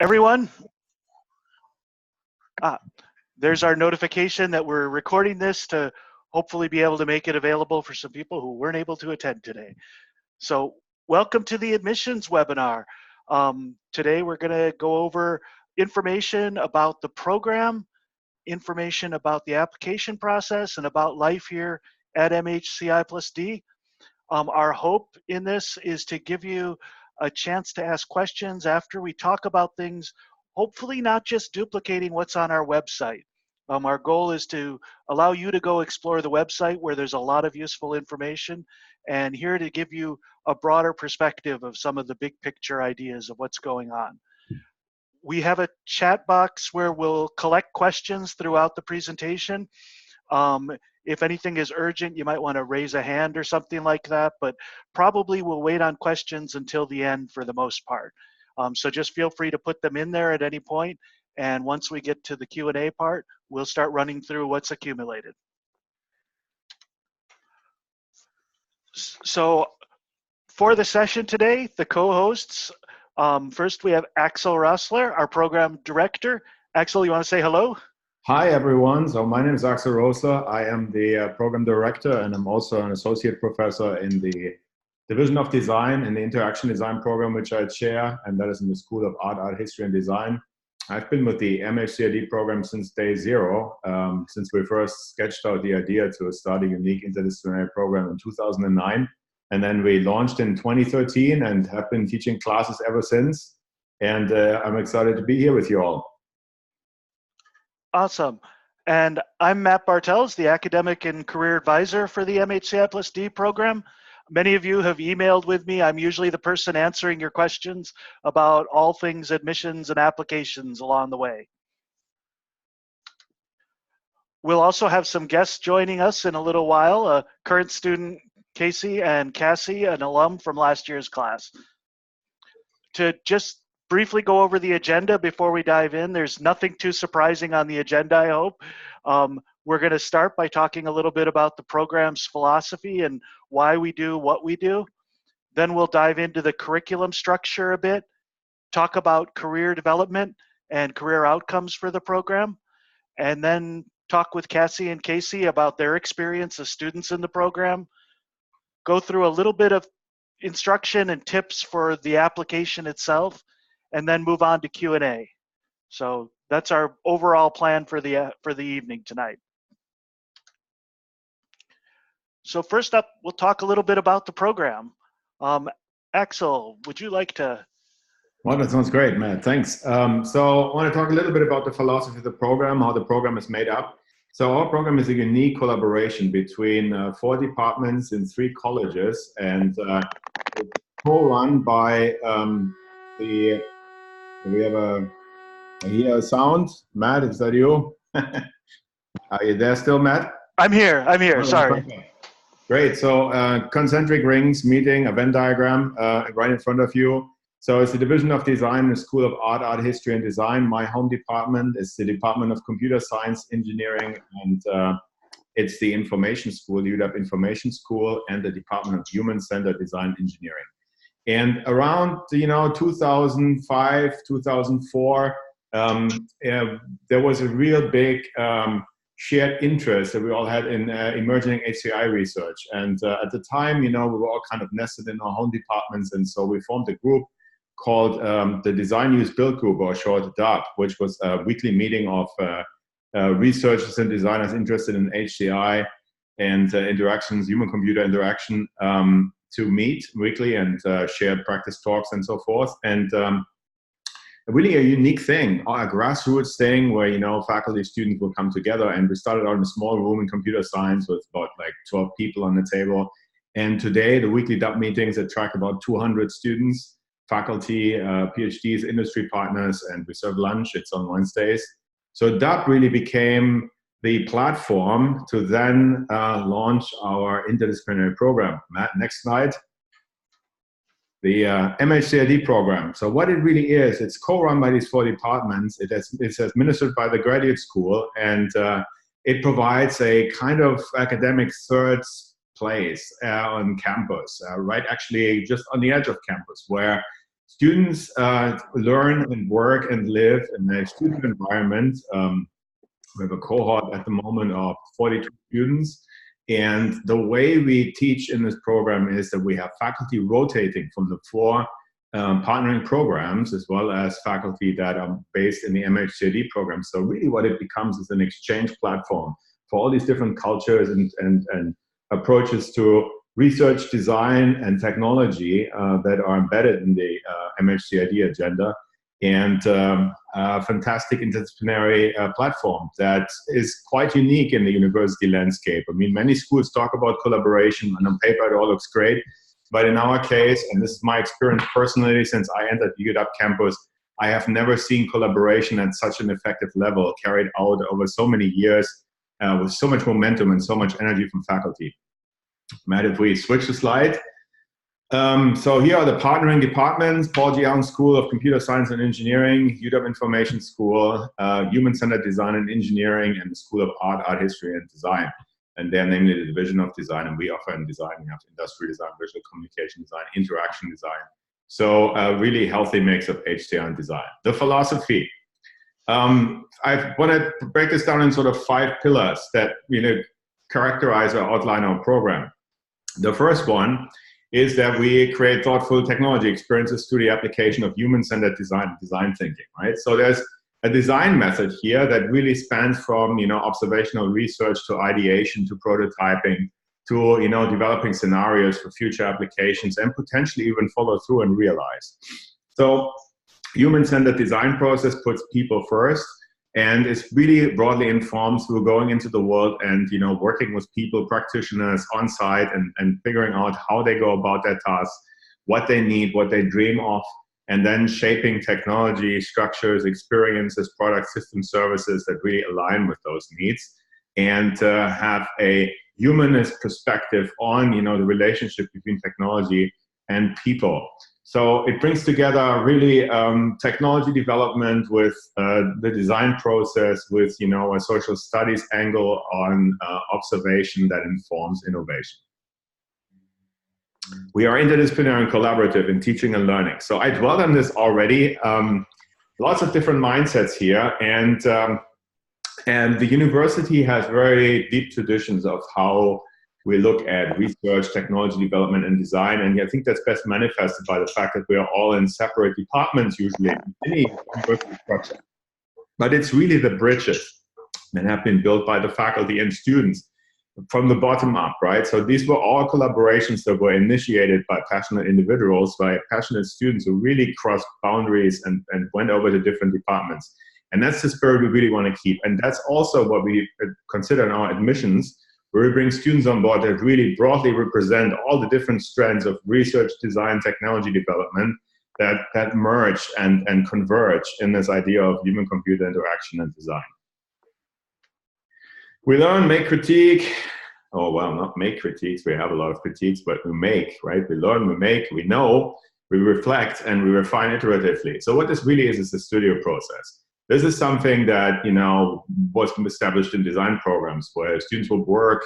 Everyone, ah, there's our notification that we're recording this to hopefully be able to make it available for some people who weren't able to attend today. So welcome to the admissions webinar. Today we're going to go over information about the program, information about the application process, and about life here at MHCI+D. Our hope in this is to give you a chance to ask questions after we talk about things, hopefully not just duplicating what's on our website. Our goal is to allow you to go explore the website where there's a lot of useful information, and here to give you a broader perspective of some of the big picture ideas of what's going on. We have a chat box where we'll collect questions throughout the presentation. If anything is urgent, you might want to raise a hand or something like that, but probably we'll wait on questions until the end for the most part. So just feel free to put them in there at any point, and once we get to the Q&A part, we'll start running through what's accumulated. So for the session today, the co-hosts, first we have Axel Rossler, our program director. Axel, you want to say hello? Hi, everyone. So my name is Axel Rossler. I am the program director, and I'm also an associate professor in the Division of Design in the Interaction Design program, which I chair, and that is in the School of Art History, and Design. I've been with the MHCID program since day zero, since we first sketched out the idea to start a unique interdisciplinary program in 2009. And then we launched in 2013 and have been teaching classes ever since. And I'm excited to be here with you all. Awesome. And I'm Matt Bartels, the academic and career advisor for the MHCI+D program. Many of you have emailed with me. I'm usually the person answering your questions about all things admissions and applications along the way. We'll also have some guests joining us in a little while, a current student, Casey, and Cassie, an alum from last year's class. To just briefly go over the agenda before we dive in. There's nothing too surprising on the agenda, I hope. We're going to start by talking a little bit about the program's philosophy and why we do what we do. Then we'll dive into the curriculum structure a bit, talk about career development and career outcomes for the program, and then talk with Cassie and Casey about their experience as students in the program, go through a little bit of instruction and tips for the application itself, and then move on to Q&A. So that's our overall plan for the evening tonight. So first up, we'll talk a little bit about the program. Axel, would you like to? Well, that sounds great, Matt. Thanks. So I want to talk a little bit about the philosophy of the program, how the program is made up. So our program is a unique collaboration between 4 departments in 3 colleges, and it's co-run by we have I hear a sound. Matt, is that you? Are you there still, Matt? I'm here, Oh, sorry. perfect. Great, so concentric rings meeting, a Venn diagram right in front of you. So it's the Division of Design, the School of Art History, and Design. My home department is the Department of Computer Science, Engineering, and it's the Information School, the UW Information School, and the Department of Human-Centered Design Engineering. And around 2005, 2004, there was a real big shared interest that we all had in emerging HCI research. And at the time, we were all kind of nested in our home departments, and so we formed a group called the Design Use Build Group, or short DUB, which was a weekly meeting of researchers and designers interested in HCI and interactions, human-computer interaction, to meet weekly and share practice talks and so forth. And really a unique thing, a grassroots thing where, faculty, students will come together. And we started out in a small room in computer science with about like 12 people on the table. And today, the weekly DUB meetings attract about 200 students, faculty, PhDs, industry partners, and we serve lunch. It's on Wednesdays. So DUB really became the platform to then launch our interdisciplinary program. Matt, next slide. The MHCID program. So what it really is, it's co-run by these 4 departments. It's administered by the graduate school, and it provides a kind of academic third place on campus, right actually just on the edge of campus, where Students learn and work and live in a student environment. We have a cohort at the moment of 42 students. And the way we teach in this program is that we have faculty rotating from the 4 partnering programs, as well as faculty that are based in the MHCID program. So really what it becomes is an exchange platform for all these different cultures and approaches to research, design, and technology that are embedded in the MHCID agenda, and a fantastic interdisciplinary platform that is quite unique in the university landscape. I mean, many schools talk about collaboration, and on paper it all looks great. But in our case, and this is my experience personally since I entered the UW campus, I have never seen collaboration at such an effective level carried out over so many years with so much momentum and so much energy from faculty. Matt, if we switch the slide. So here are the partnering departments: Paul G. Allen School of Computer Science and Engineering, UW Information School, Human-Centered Design and Engineering, and the School of Art History, and Design. And they're namely the Division of Design, and we offer in design. We have industrial design, visual communication design, interaction design. So a really healthy mix of HDR and design. The philosophy. I want to break this down in sort of 5 pillars that characterize or outline our program. The first one is that we create thoughtful technology experiences through the application of human-centered design thinking, right? So there's a design method here that really spans from observational research to ideation to prototyping to developing scenarios for future applications and potentially even follow through and realize. So human-centered design process puts people first and is really broadly informed through going into the world and working with people, practitioners on site, and figuring out how they go about their tasks, what they need, what they dream of, and then shaping technology, structures, experiences, products, systems, services that really align with those needs, and have a humanist perspective on the relationship between technology and people. So it brings together really technology development with the design process, with a social studies angle on observation that informs innovation. We are interdisciplinary and collaborative in teaching and learning. So I dwelled on this already. Lots of different mindsets here, and the university has very deep traditions of how we look at research, technology development, and design. And I think that's best manifested by the fact that we are all in separate departments usually in any university structure. But it's really the bridges that have been built by the faculty and students from the bottom up, right? So these were all collaborations that were initiated by passionate individuals, by passionate students who really crossed boundaries and went over to different departments. And that's the spirit we really want to keep. And that's also what we consider in our admissions, where we bring students on board that really broadly represent all the different strands of research, design, technology development that merge and converge in this idea of human-computer interaction and design. We learn, make, critique. Oh, well, not make critiques. We have a lot of critiques, but we make, right? We learn, we make, we know, we reflect, and we refine iteratively. So what this really is a studio process. This is something that was established in design programs where students will work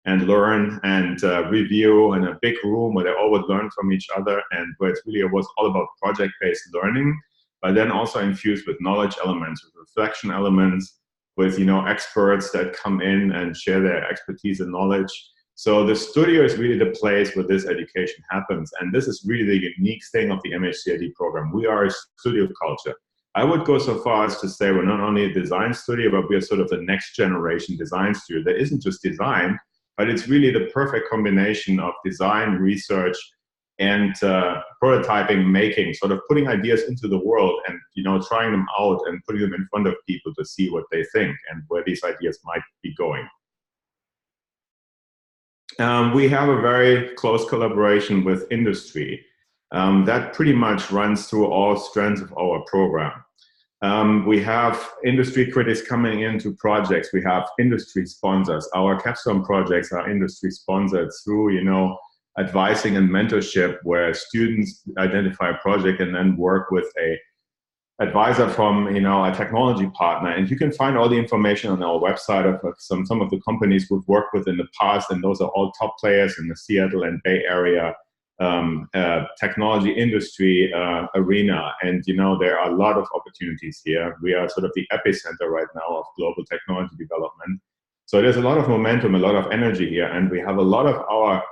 and learn and review in a big room where they all would learn from each other, and where it really was all about project-based learning, but then also infused with knowledge elements, with reflection elements, with experts that come in and share their expertise and knowledge. So the studio is really the place where this education happens, and this is really the unique thing of the MHCID program. We are a studio culture. I would go so far as to say we're not only a design studio, but we are sort of the next generation design studio that isn't just design, but it's really the perfect combination of design, research, and prototyping, making, sort of putting ideas into the world and trying them out and putting them in front of people to see what they think and where these ideas might be going. We have a very close collaboration with industry. That pretty much runs through all strands of our program. We have industry critics coming into projects. We have industry sponsors. Our capstone projects are industry sponsored through, advising and mentorship, where students identify a project and then work with a advisor from, a technology partner. And you can find all the information on our website of some of the companies we've worked with in the past, and those are all top players in the Seattle and Bay Area technology industry arena. And, there are a lot of opportunities here. We are sort of the epicenter right now of global technology development. So there's a lot of momentum, a lot of energy here. And we have a lot of our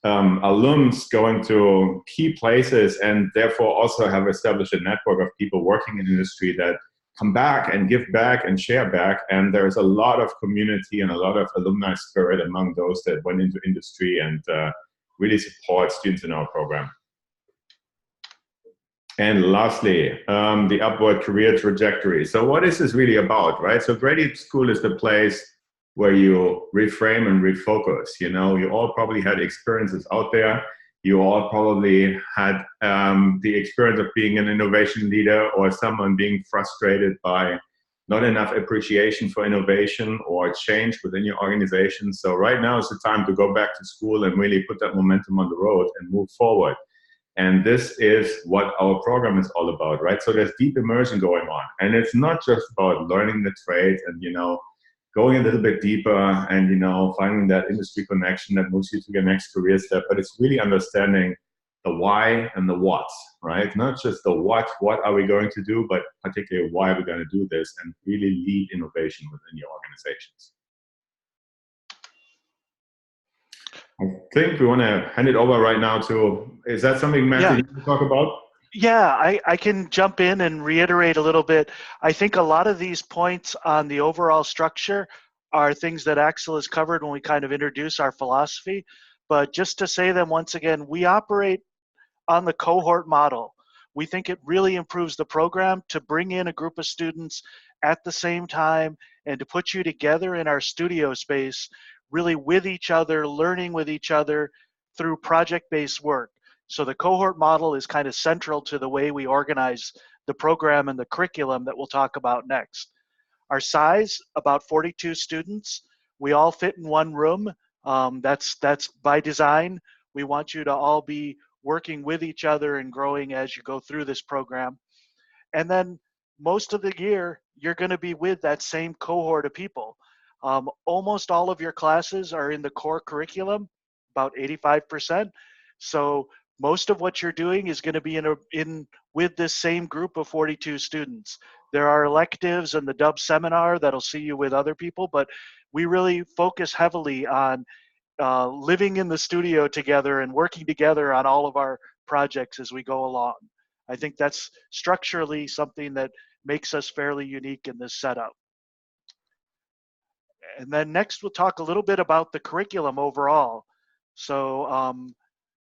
alums going to key places, and therefore also have established a network of people working in industry that come back and give back and share back. And there's a lot of community and a lot of alumni spirit among those that went into industry and really support students in our program. And lastly, the upward career trajectory. So what is this really about, right? So graduate school is the place where you reframe and refocus. You all probably had experiences out there. You all probably had the experience of being an innovation leader, or someone being frustrated by not enough appreciation for innovation or change within your organization. So right now is the time to go back to school and really put that momentum on the road and move forward. And this is what our program is all about, right? So there's deep immersion going on. And it's not just about learning the trade and, going a little bit deeper and, finding that industry connection that moves you to your next career step, but it's really understanding the why and the what, right? Not just the what are we going to do, but particularly why are we going to do this, and really lead innovation within your organizations. I think we want to hand it over right now to, is that something, Matt, that you can talk about? Yeah, I can jump in and reiterate a little bit. I think a lot of these points on the overall structure are things that Axel has covered when we kind of introduce our philosophy. But just to say them once again, we operate on the cohort model. We think it really improves the program to bring in a group of students at the same time and to put you together in our studio space, really with each other, learning with each other through project-based work. So the cohort model is kind of central to the way we organize the program and the curriculum that we'll talk about next. Our size, about 42 students. We all fit in one room. That's by design. We want you to all be working with each other and growing as you go through this program. And then most of the year, you're going to be with that same cohort of people. Almost all of your classes are in the core curriculum, about 85%. So most of what you're doing is going to be in with this same group of 42 students. There are electives and the Dub seminar that'll see you with other people, but we really focus heavily on living in the studio together and working together on all of our projects as we go along. I think that's structurally something that makes us fairly unique in this setup. And then next we'll talk a little bit about the curriculum overall. So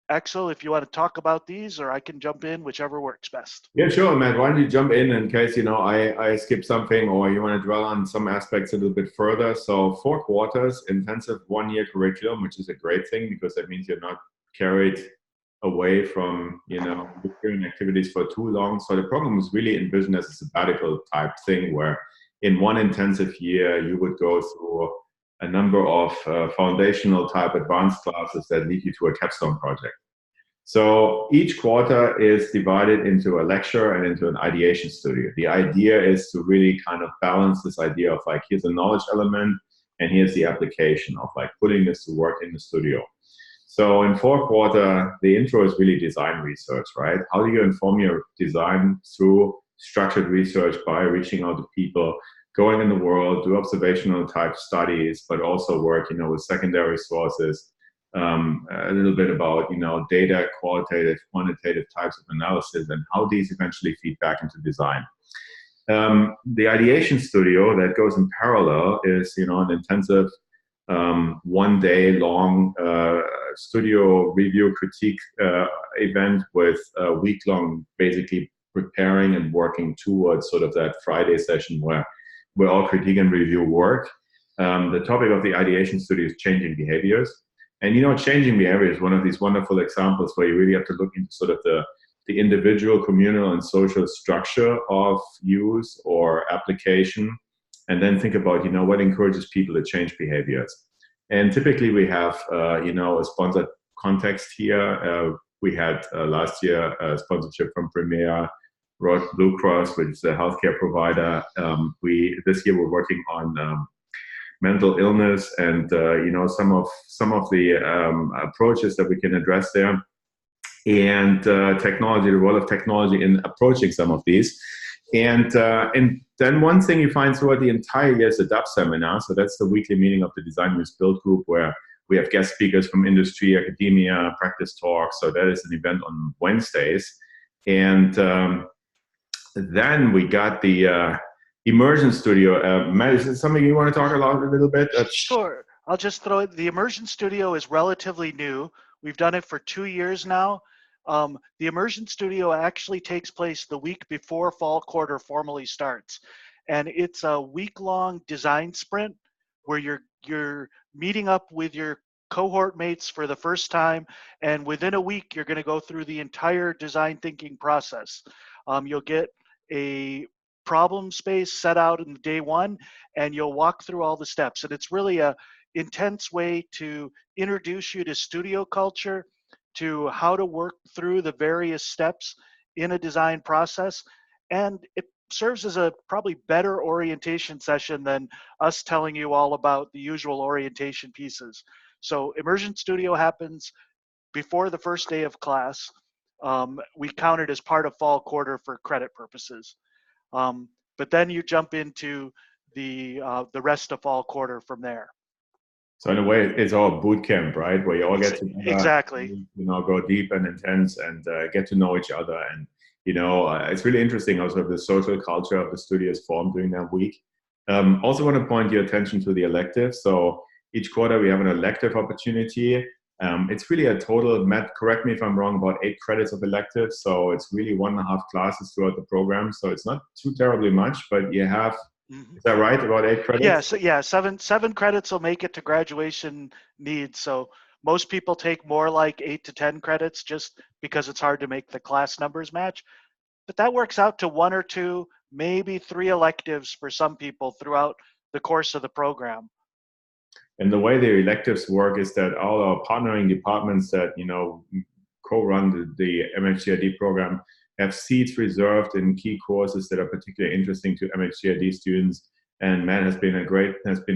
Axel, if you want to talk about these, or I can jump in, whichever works best. Yeah, sure, Matt. Why don't you jump in case, I skip something, or you want to dwell on some aspects a little bit further. So 4 quarters, intensive 1-year curriculum, which is a great thing because that means you're not carried away from, doing activities for too long. So the program was really envisioned as a sabbatical type thing where in 1 intensive year, you would go through a number of foundational type advanced classes that lead you to a capstone project. So each quarter is divided into a lecture and into an ideation studio. The idea is to really kind of balance this idea of like, here's a knowledge element and here's the application of like putting this to work in the studio. So in 4 quarter, the intro is really design research, right? How do you inform your design through structured research by reaching out to people, going in the world, do observational type studies, but also work, with secondary sources, a little bit about, data, qualitative, quantitative types of analysis, and how these eventually feed back into design. The ideation studio that goes in parallel is, an intensive 1-day long studio review critique event with a week-long basically preparing and working towards sort of that Friday session where we all critique and review work. The topic of the ideation studio is changing behaviors. And, changing behavior is one of these wonderful examples where you really have to look into sort of the individual, communal, and social structure of use or application, and then think about, what encourages people to change behaviors. And typically we have, a sponsored context here. We had last year a sponsorship from Premier Blue Cross, which is a healthcare provider. This year we're working on mental illness and some of the approaches that we can address there. and technology, the role of technology in approaching some of these. And then one thing you find throughout the entire year is a DAP seminar. So that's the weekly meeting of the Design Use Build group, where we have guest speakers from industry, academia, practice talks. So that is an event on Wednesdays. And then we got the Immersion Studio. Matt, is this something you want to talk about a little bit? Sure. I'll just throw it. The Immersion Studio is relatively new. We've done it for 2 years now. The Immersion Studio actually takes place the week before fall quarter formally starts. And it's a week-long design sprint where you're meeting up with your cohort mates for the first time. And within a week, you're going to go through the entire design thinking process. You'll get a problem space set out in day one, and you'll walk through all the steps. And it's really a intense way to introduce you to studio culture, to how to work through the various steps in a design process. And it serves as a probably better orientation session than us telling you all about the usual orientation pieces. So Immersion Studio happens before the first day of class. We count it as part of fall quarter for credit purposes. But then you jump into the rest of fall quarter from there. So in a way, it's all boot camp, right? Where you all get to exactly, go deep and intense and get to know each other. And it's really interesting also the social culture of the studio is formed during that week. Also want to point your attention to the electives. So each quarter we have an elective opportunity. It's really a total, Matt, correct me if I'm wrong, about 8 credits of electives. So it's really 1.5 classes throughout the program. So it's not too terribly much, but you have, is that right, about 8 credits? Yeah, seven credits will make it to graduation needs. So most people take more like 8 to 10 credits just because it's hard to make the class numbers match. But that works out to 1 or 2, maybe 3 electives for some people throughout the course of the program. And the way the electives work is that all our partnering departments that, co-run the MHCID program have seats reserved in key courses that are particularly interesting to MHCID students. And Matt has been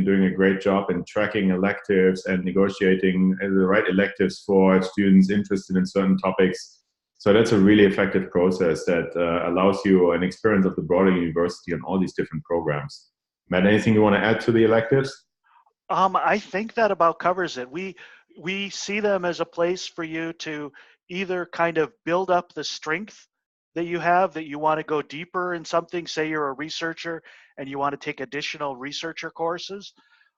doing a great job in tracking electives and negotiating the right electives for students interested in certain topics. So that's a really effective process that allows you an experience of the broader university on all these different programs. Matt, anything you want to add to the electives? I think that about covers it. We see them as a place for you to either kind of build up the strength that you have, that you want to go deeper in something. Say you're a researcher and you want to take additional researcher courses,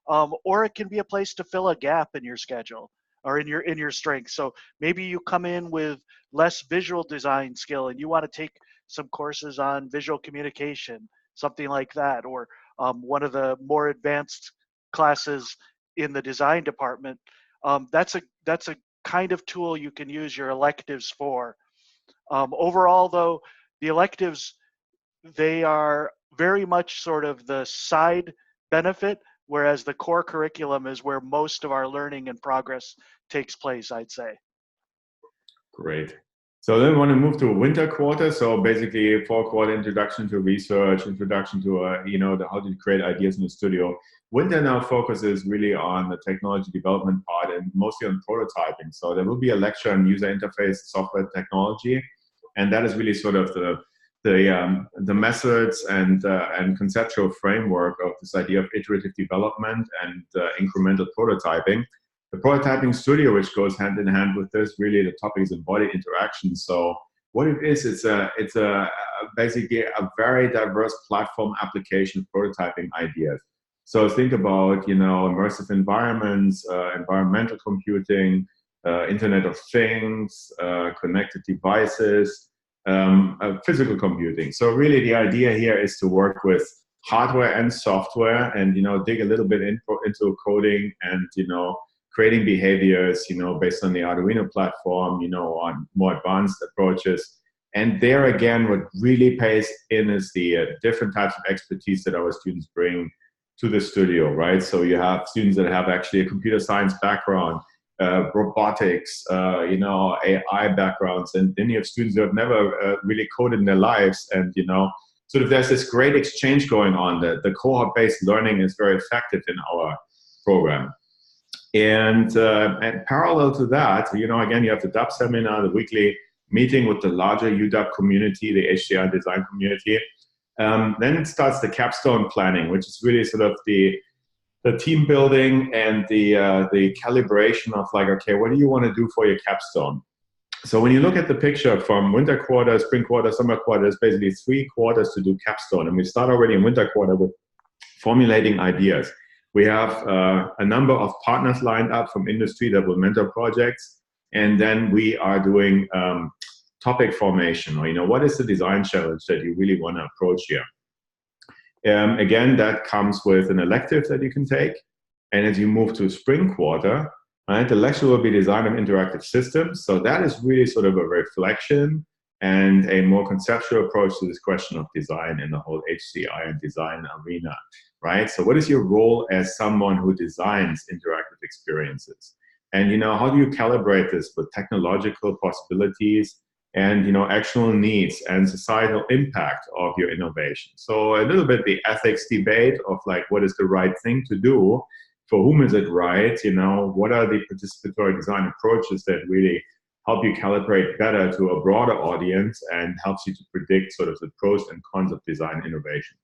or it can be a place to fill a gap in your schedule or in your strength. So maybe you come in with less visual design skill and you want to take some courses on visual communication, something like that, or one of the more advanced classes in the design department. That's a kind of tool you can use your electives for. Overall, though, the electives, they are very much sort of the side benefit, whereas the core curriculum is where most of our learning and progress takes place, I'd say. Great. So then we want to move to a winter quarter. So basically fall quarter, introduction to research, introduction to, how to create ideas in the studio. Winter now focuses really on the technology development part and mostly on prototyping. So there will be a lecture on user interface, software technology. And that is really sort of the methods and conceptual framework of this idea of iterative development and incremental prototyping. The prototyping studio, which goes hand in hand with this, really the topic is embodied interaction. So what it is, it's basically a very diverse platform application of prototyping ideas. So think about, immersive environments, environmental computing, Internet of Things, connected devices, physical computing. So really the idea here is to work with hardware and software and, dig a little bit into coding and, creating behaviors, based on the Arduino platform, on more advanced approaches. And there again, what really pays in is the different types of expertise that our students bring to the studio, right? So you have students that have actually a computer science background, robotics, AI backgrounds, and then you have students who have never really coded in their lives, and sort of there's this great exchange going on. The cohort-based learning is very effective in our program. And parallel to that, again, you have the DAP seminar, the weekly meeting with the larger UW community, the HCI design community. Then it starts the capstone planning, which is really sort of the team building and the calibration of like, okay, what do you want to do for your capstone? So when you look at the picture from winter quarter, spring quarter, summer quarter, there's basically 3 quarters to do capstone. And we start already in winter quarter with formulating ideas. We have a number of partners lined up from industry that will mentor projects. And then we are doing topic formation, or, what is the design challenge that you really want to approach here? Again, that comes with an elective that you can take. And as you move to spring quarter, right, the lecture will be design of interactive systems. So that is really sort of a reflection and a more conceptual approach to this question of design in the whole HCI and design arena, right? So what is your role as someone who designs interactive experiences? And, how do you calibrate this with technological possibilities and, actual needs and societal impact of your innovation? So a little bit the ethics debate of like, what is the right thing to do? For whom is it right? What are the participatory design approaches that really help you calibrate better to a broader audience and helps you to predict sort of the pros and cons of design innovation?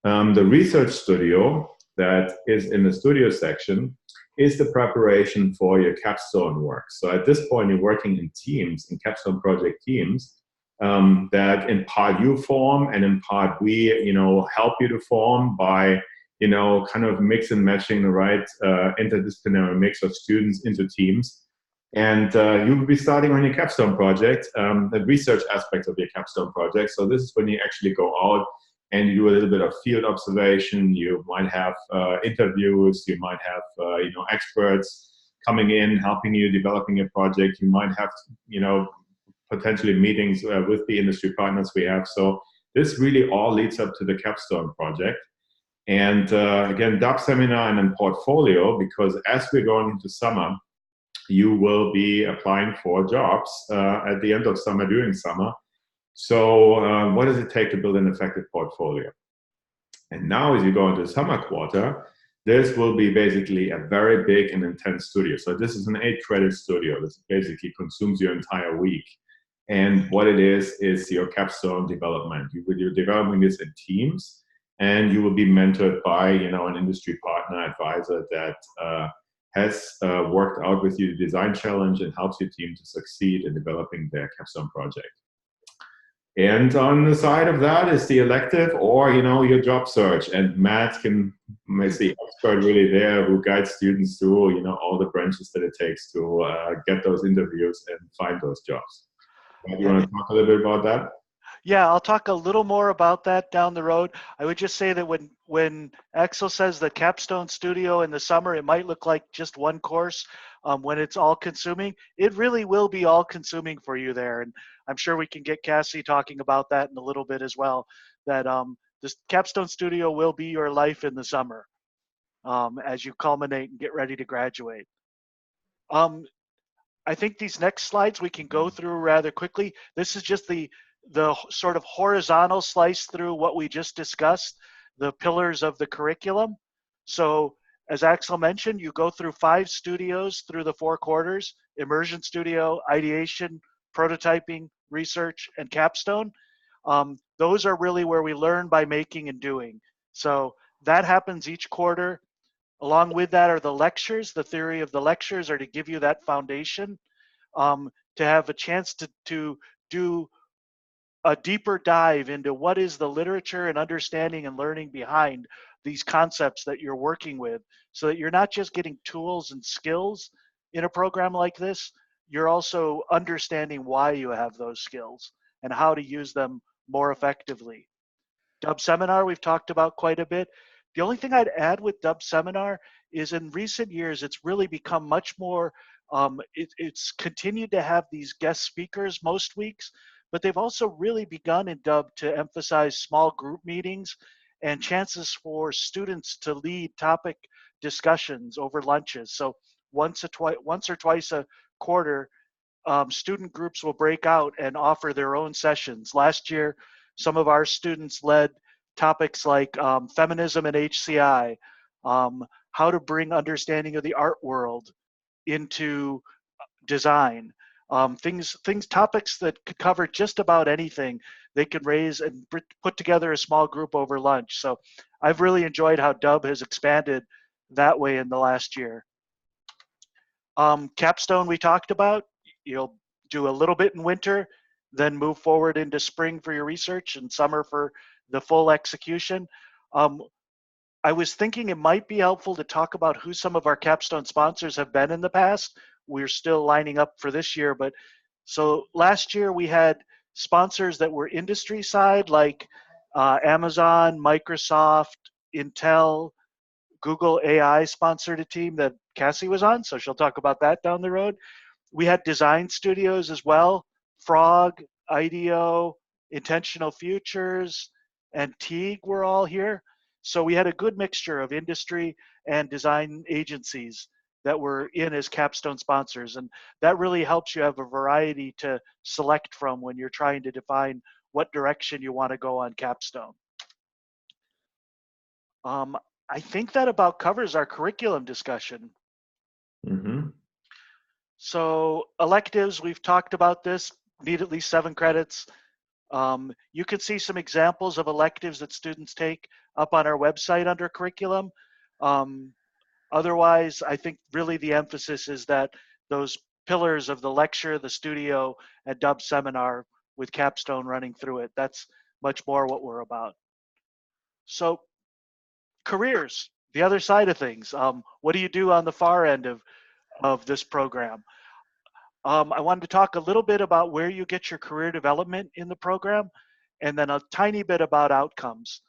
The research studio that is in the studio section is the preparation for your capstone work. So at this point, you're working in teams, in capstone project teams, that in part you form and in part we, help you to form by, kind of mix and matching the right interdisciplinary mix of students into teams. And you will be starting on your capstone project, the research aspect of your capstone project. So this is when you actually go out and you do a little bit of field observation. You might have interviews. You might have experts coming in, helping you developing a project. You might have potentially meetings with the industry partners we have. So this really all leads up to the capstone project. And again, DUB seminar and then portfolio, because as we're going into summer, you will be applying for jobs at the end of summer, during summer. So what does it take to build an effective portfolio? And now as you go into the summer quarter, this will be basically a very big and intense studio. So this is an 8-credit studio. This basically consumes your entire week. And what it is your capstone development. You're developing this in teams, and you will be mentored by an industry partner, advisor that has worked out with you the design challenge and helps your team to succeed in developing their capstone project. And on the side of that is the elective or, your job search. And Matt is the expert really there who guides students through, all the branches that it takes to get those interviews and find those jobs. Do you want to talk a little bit about that? Yeah, I'll talk a little more about that down the road. I would just say that when Axel says the capstone studio in the summer, it might look like just one course. When it's all consuming, it really will be all consuming for you there. And I'm sure we can get Cassie talking about that in a little bit as well, that this capstone studio will be your life in the summer as you culminate and get ready to graduate. I think these next slides we can go through rather quickly. This is just the sort of horizontal slice through what we just discussed, the pillars of the curriculum. So as Axel mentioned, you go through 5 studios through the 4 quarters: immersion studio, ideation, prototyping, research, and capstone. Those are really where we learn by making and doing. So that happens each quarter. Along with that are the lectures. The theory of the lectures are to give you that foundation, to have a chance to do a deeper dive into what is the literature and understanding and learning behind these concepts that you're working with, so that you're not just getting tools and skills in a program like this, you're also understanding why you have those skills and how to use them more effectively. DUB seminar we've talked about quite a bit. The only thing I'd add with DUB seminar is in recent years, it's really become much more, it's continued to have these guest speakers most weeks, but they've also really begun in DUB to emphasize small group meetings and chances for students to lead topic discussions over lunches. So once or twice a quarter, student groups will break out and offer their own sessions. Last year, some of our students led topics like feminism and HCI, how to bring understanding of the art world into design, topics that could cover just about anything. They could raise and put together a small group over lunch. So I've really enjoyed how Dub has expanded that way in the last year. Capstone we talked about. You'll do a little bit in winter, then move forward into spring for your research and summer for the full execution. Um, I was thinking it might be helpful to talk about who some of our capstone sponsors have been in the past. We're still lining up for this year, but so last year we had sponsors that were industry side, like Amazon, Microsoft, Intel, Google AI sponsored a team that Cassie was on, so she'll talk about that down the road. We had design studios as well, Frog, IDEO, Intentional Futures, and Teague were all here. So we had a good mixture of industry and design agencies that were in as capstone sponsors. And that really helps you have a variety to select from when you're trying to define what direction you want to go on capstone. Um, I think that about covers our curriculum discussion. Mm-hmm. So electives, we've talked about this, need at least 7 credits. You can see some examples of electives that students take up on our website under curriculum. Otherwise, I think really the emphasis is that those pillars of the lecture, the studio, and Dub seminar with capstone running through it, that's much more what we're about. So careers, the other side of things. What do you do on the far end of this program? I wanted to talk a little bit about where you get your career development in the program, and then a tiny bit about outcomes.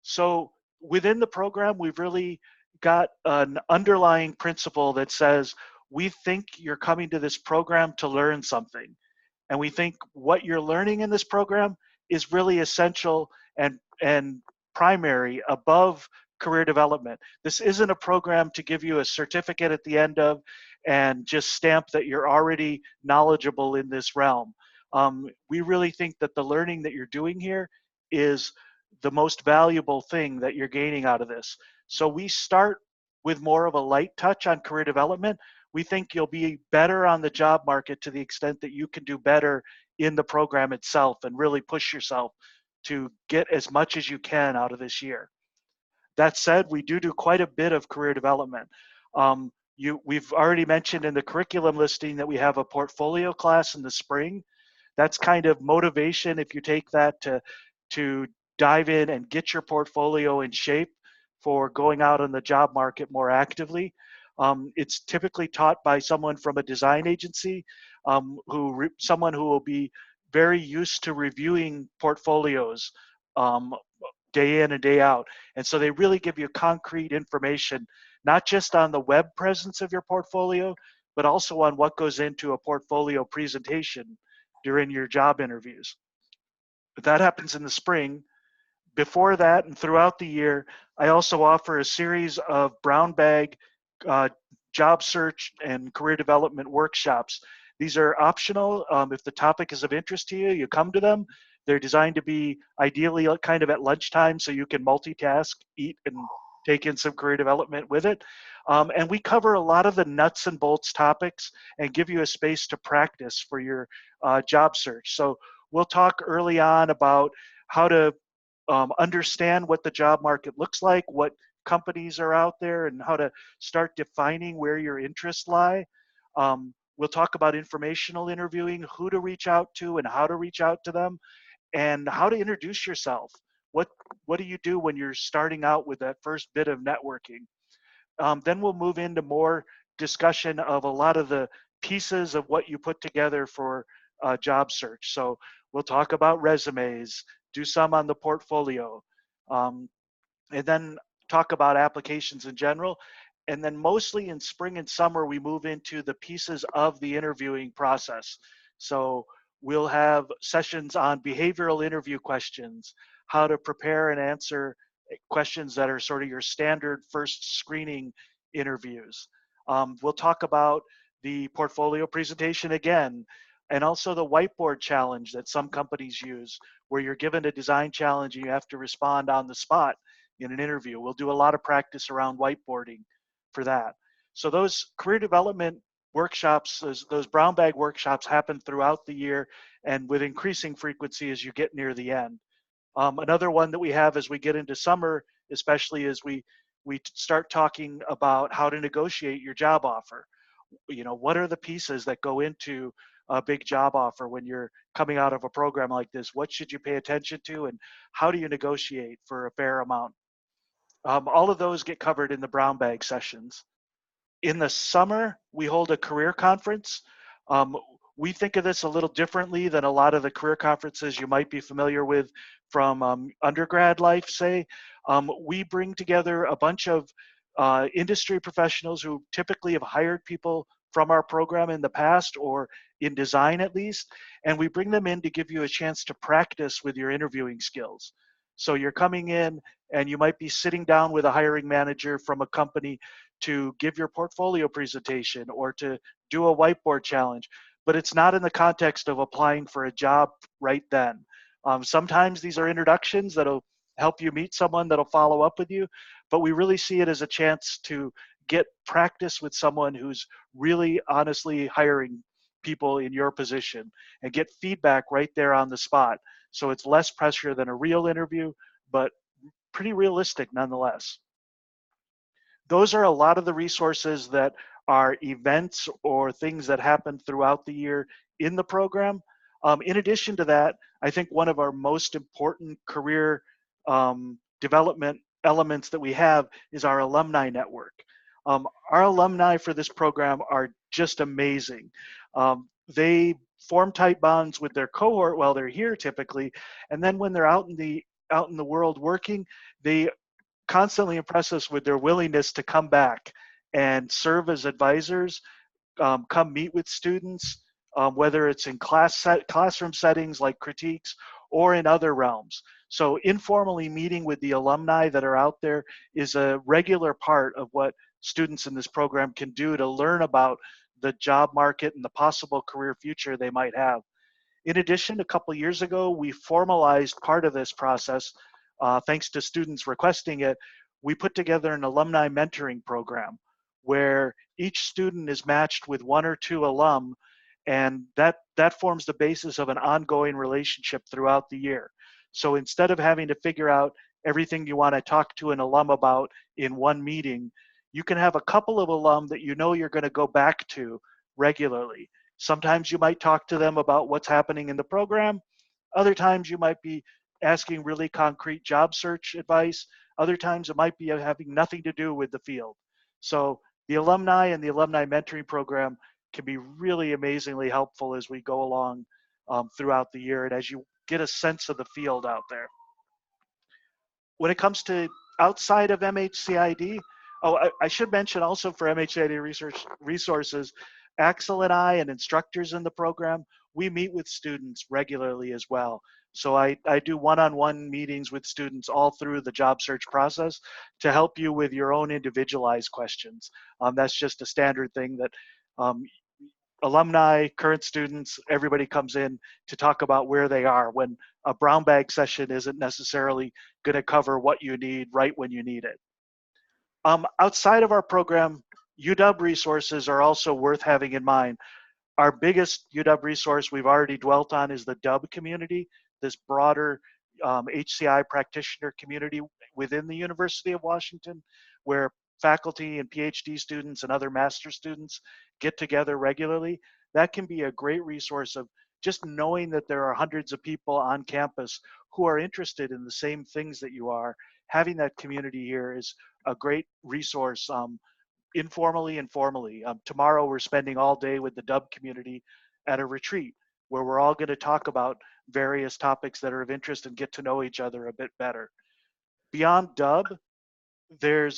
So within the program, we've really got an underlying principle that says we think you're coming to this program to learn something. And we think what you're learning in this program is really essential and primary above career development. This isn't a program to give you a certificate at the end of and just stamp that you're already knowledgeable in this realm. We really think that the learning that you're doing here is the most valuable thing that you're gaining out of this. So we start with more of a light touch on career development. We think you'll be better on the job market to the extent that you can do better in the program itself and really push yourself to get as much as you can out of this year. That said, we do quite a bit of career development. We've already mentioned in the curriculum listing that we have a portfolio class in the spring. That's kind of motivation if you take that to dive in and get your portfolio in shape for going out on the job market more actively. It's typically taught by someone from a design agency, someone who will be very used to reviewing portfolios day in and day out. And so they really give you concrete information, not just on the web presence of your portfolio, but also on what goes into a portfolio presentation during your job interviews. But that happens in the spring. Before that and throughout the year, I also offer a series of brown bag job search and career development workshops. These are optional. If the topic is of interest to you, you come to them. They're designed to be ideally kind of at lunchtime so you can multitask, eat, and take in some career development with it. And we cover a lot of the nuts and bolts topics and give you a space to practice for your job search. So we'll talk early on about how to understand what the job market looks like, what companies are out there, and how to start defining where your interests lie. We'll talk about informational interviewing, who to reach out to and how to reach out to them, and how to introduce yourself. What do you do when you're starting out with that first bit of networking? Then we'll move into more discussion of a lot of the pieces of what you put together for a job search. So we'll talk about resumes, do some on the portfolio, and then talk about applications in general. And then mostly in spring and summer, we move into the pieces of the interviewing process. So we'll have sessions on behavioral interview questions, how to prepare and answer questions that are sort of your standard first screening interviews. We'll talk about the portfolio presentation again, and also the whiteboard challenge that some companies use, where you're given a design challenge and you have to respond on the spot in an interview. We'll do a lot of practice around whiteboarding for that. So those career development workshops, those brown bag workshops happen throughout the year and with increasing frequency as you get near the end. Another one that we have as we get into summer, especially as we start talking about how to negotiate your job offer. You know, what are the pieces that go into a big job offer when you're coming out of a program like this? What should you pay attention to, and how do you negotiate for a fair amount? All of those get covered in the brown bag sessions. In the summer, we hold a career conference. Um, we think of this a little differently than a lot of the career conferences you might be familiar with from undergrad life, say. We bring together a bunch of industry professionals who typically have hired people from our program in the past or in design at least, and we bring them in to give you a chance to practice with your interviewing skills. So you're coming in and you might be sitting down with a hiring manager from a company to give your portfolio presentation or to do a whiteboard challenge, but it's not in the context of applying for a job right then. Sometimes these are introductions that'll help you meet someone that'll follow up with you, but we really see it as a chance to get practice with someone who's really honestly hiring people in your position and get feedback right there on the spot. So it's less pressure than a real interview, but pretty realistic nonetheless. Those are a lot of the resources that are events or things that happen throughout the year in the program. In addition to that, I think one of our most important career development elements that we have is our alumni network. Our alumni for this program are just amazing. They form tight bonds with their cohort while they're here typically, and then when they're out in the world working, they constantly impress us with their willingness to come back and serve as advisors, come meet with students, whether it's in classroom settings like critiques or in other realms. So informally meeting with the alumni that are out there is a regular part of what students in this program can do to learn about the job market and the possible career future they might have. In addition, a couple years ago, we formalized part of this process. Thanks to students requesting it, we put together an alumni mentoring program where each student is matched with one or two alum, and that forms the basis of an ongoing relationship throughout the year. So instead of having to figure out everything you want to talk to an alum about in one meeting, you can have a couple of alum that you know you're going to go back to regularly. Sometimes you might talk to them about what's happening in the program. Other times you might be asking really concrete job search advice. Other times it might be having nothing to do with the field. So the alumni and the alumni mentoring program can be really amazingly helpful as we go along throughout the year and as you get a sense of the field out there. When it comes to outside of MHCID, oh, I should mention also for MHCID research resources, Axel and I and instructors in the program, we meet with students regularly as well. So I do one-on-one meetings with students all through the job search process to help you with your own individualized questions. That's just a standard thing that um, alumni, current students, everybody comes in to talk about where they are when a brown bag session isn't necessarily going to cover what you need right when you need it. Outside of our program, UW resources are also worth having in mind. Our biggest UW resource we've already dwelt on is the DUB community, this broader HCI practitioner community within the University of Washington, where faculty and PhD students and other master students get together regularly. That can be a great resource of just knowing that there are hundreds of people on campus who are interested in the same things that you are. Having that community here is a great resource, informally and formally. Tomorrow we're spending all day with the DUB community at a retreat where we're all going to talk about various topics that are of interest and get to know each other a bit better. Beyond DUB, there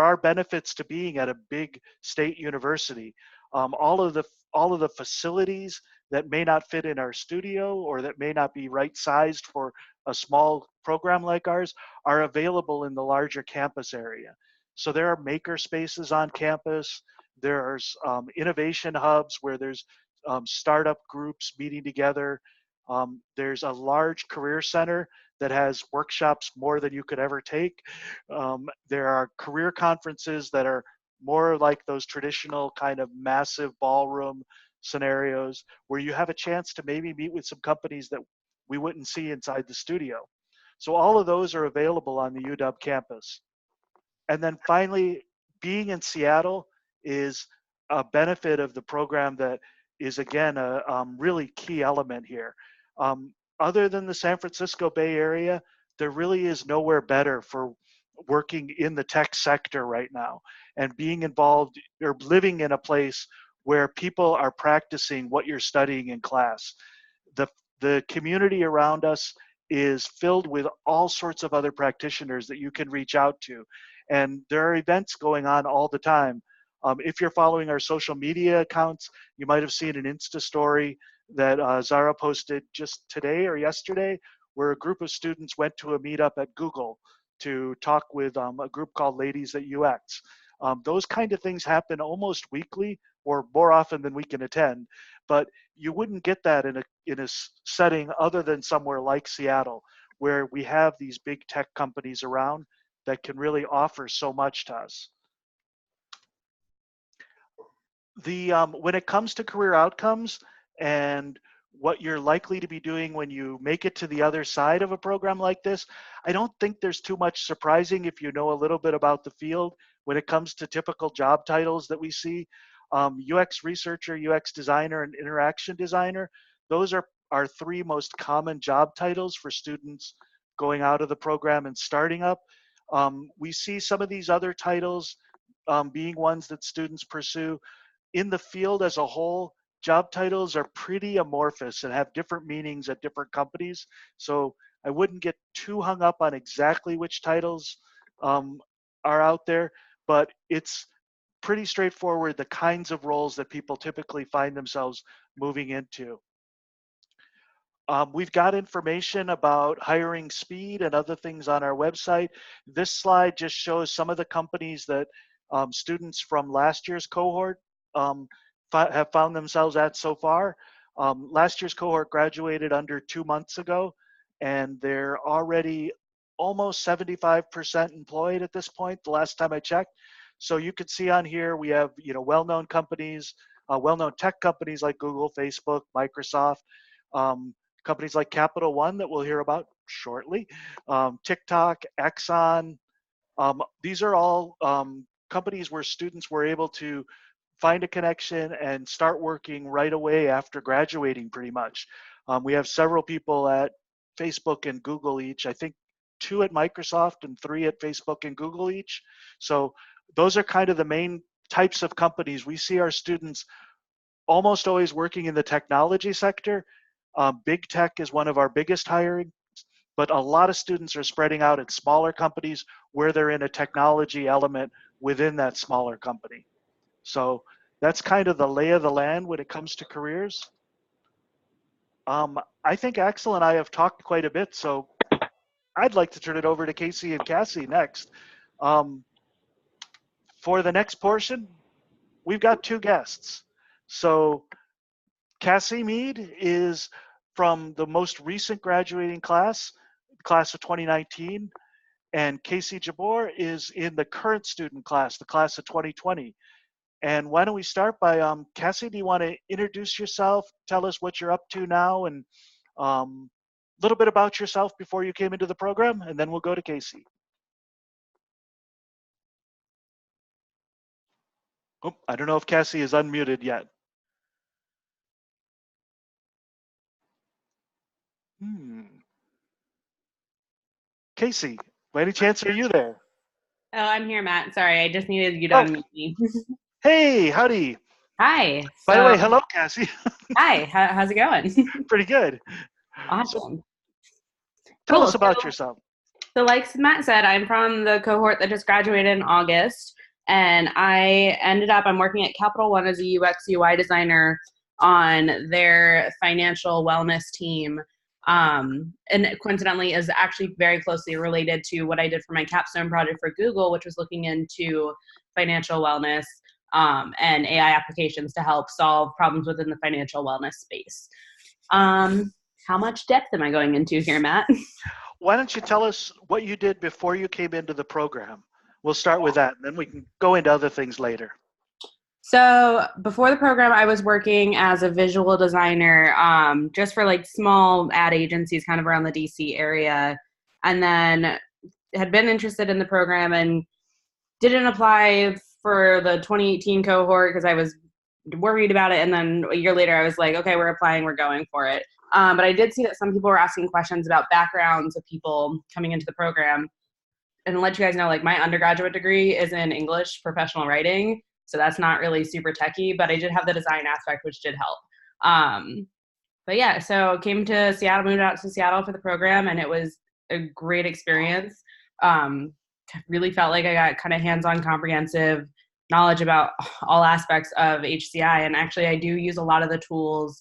are benefits to being at a big state university. All of the facilities that may not fit in our studio or that may not be right sized for a small program like ours are available in the larger campus area. So there are maker spaces on campus. There's innovation hubs where there's startup groups meeting together. There's a large career center that has workshops more than you could ever take. There are career conferences that are more like those traditional kind of massive ballroom scenarios where you have a chance to maybe meet with some companies that we wouldn't see inside the studio. So all of those are available on the UW campus. And then finally, being in Seattle is a benefit of the program that is, again, a really key element here. Other than the San Francisco Bay Area, there really is nowhere better for working in the tech sector right now and being involved or living in a place where people are practicing what you're studying in class. The community around us is filled with all sorts of other practitioners that you can reach out to. And there are events going on all the time. If you're following our social media accounts, you might have seen an Insta story that Zara posted just today or yesterday, where a group of students went to a meetup at Google to talk with a group called Ladies at UX. Those kind of things happen almost weekly or more often than we can attend, but you wouldn't get that in a setting other than somewhere like Seattle, where we have these big tech companies around that can really offer so much to us. When it comes to career outcomes and what you're likely to be doing when you make it to the other side of a program like this, I don't think there's too much surprising if you know a little bit about the field when it comes to typical job titles that we see. UX researcher, UX designer, and interaction designer, those are our three most common job titles for students going out of the program and starting up. We see some of these other titles being ones that students pursue. In the field as a whole, job titles are pretty amorphous and have different meanings at different companies. So I wouldn't get too hung up on exactly which titles are out there, but it's pretty straightforward the kinds of roles that people typically find themselves moving into. We've got information about hiring speed and other things on our website. This slide just shows some of the companies that students from last year's cohort have found themselves at so far. Last year's cohort graduated under 2 months ago, and they're already almost 75% employed at this point, the last time I checked. So you can see on here, we have well-known companies, well-known tech companies like Google, Facebook, Microsoft, companies like Capital One that we'll hear about shortly, TikTok, Exxon. These are all companies where students were able to find a connection and start working right away after graduating pretty much. We have several people at Facebook and Google each, I think 2 at Microsoft and 3 at Facebook and Google each. So those are kind of the main types of companies. We see our students almost always working in the technology sector. Big tech is one of our biggest hiring, but a lot of students are spreading out at smaller companies where they're in a technology element within that smaller company. So that's kind of the lay of the land when it comes to careers. I think Axel and I have talked quite a bit, so I'd like to turn it over to Casey and Cassie next. For the next portion, we've got 2 guests. So Cassie Mead is from the most recent graduating class of 2019, and Casey Jabor is in the current student class, the class of 2020. And why don't we start by, Cassie, do you want to introduce yourself, tell us what you're up to now, and a little bit about yourself before you came into the program, and then we'll go to Casey. Oh, I don't know if Cassie is unmuted yet. Casey, by any chance are you there? Oh, I'm here, Matt. Sorry, I just needed you to unmute me. Hey, howdy. Hi. By the way, hello, Cassie. Hi, how's it going? Pretty good. Awesome. So, tell us about yourself. So like Matt said, I'm from the cohort that just graduated in August, and I'm working at Capital One as a UX UI designer on their financial wellness team. And coincidentally is actually very closely related to what I did for my capstone project for Google, which was looking into financial wellness and AI applications to help solve problems within the financial wellness space. How much depth am I going into here, Matt? Why don't you tell us what you did before you came into the program? We'll start with that, and then we can go into other things later. So before the program, I was working as a visual designer, just for like small ad agencies kind of around the DC area, and then had been interested in the program and didn't apply for the 2018 cohort because I was worried about it. And then a year later, I was like, okay, we're applying, we're going for it. But I did see that some people were asking questions about backgrounds of people coming into the program. And to let you guys know, like my undergraduate degree is in English professional writing. So that's not really super techy, but I did have the design aspect, which did help. But yeah, so came to Seattle, moved out to Seattle for the program, and it was a great experience. Really felt like I got kind of hands-on comprehensive knowledge about all aspects of HCI. And actually, I do use a lot of the tools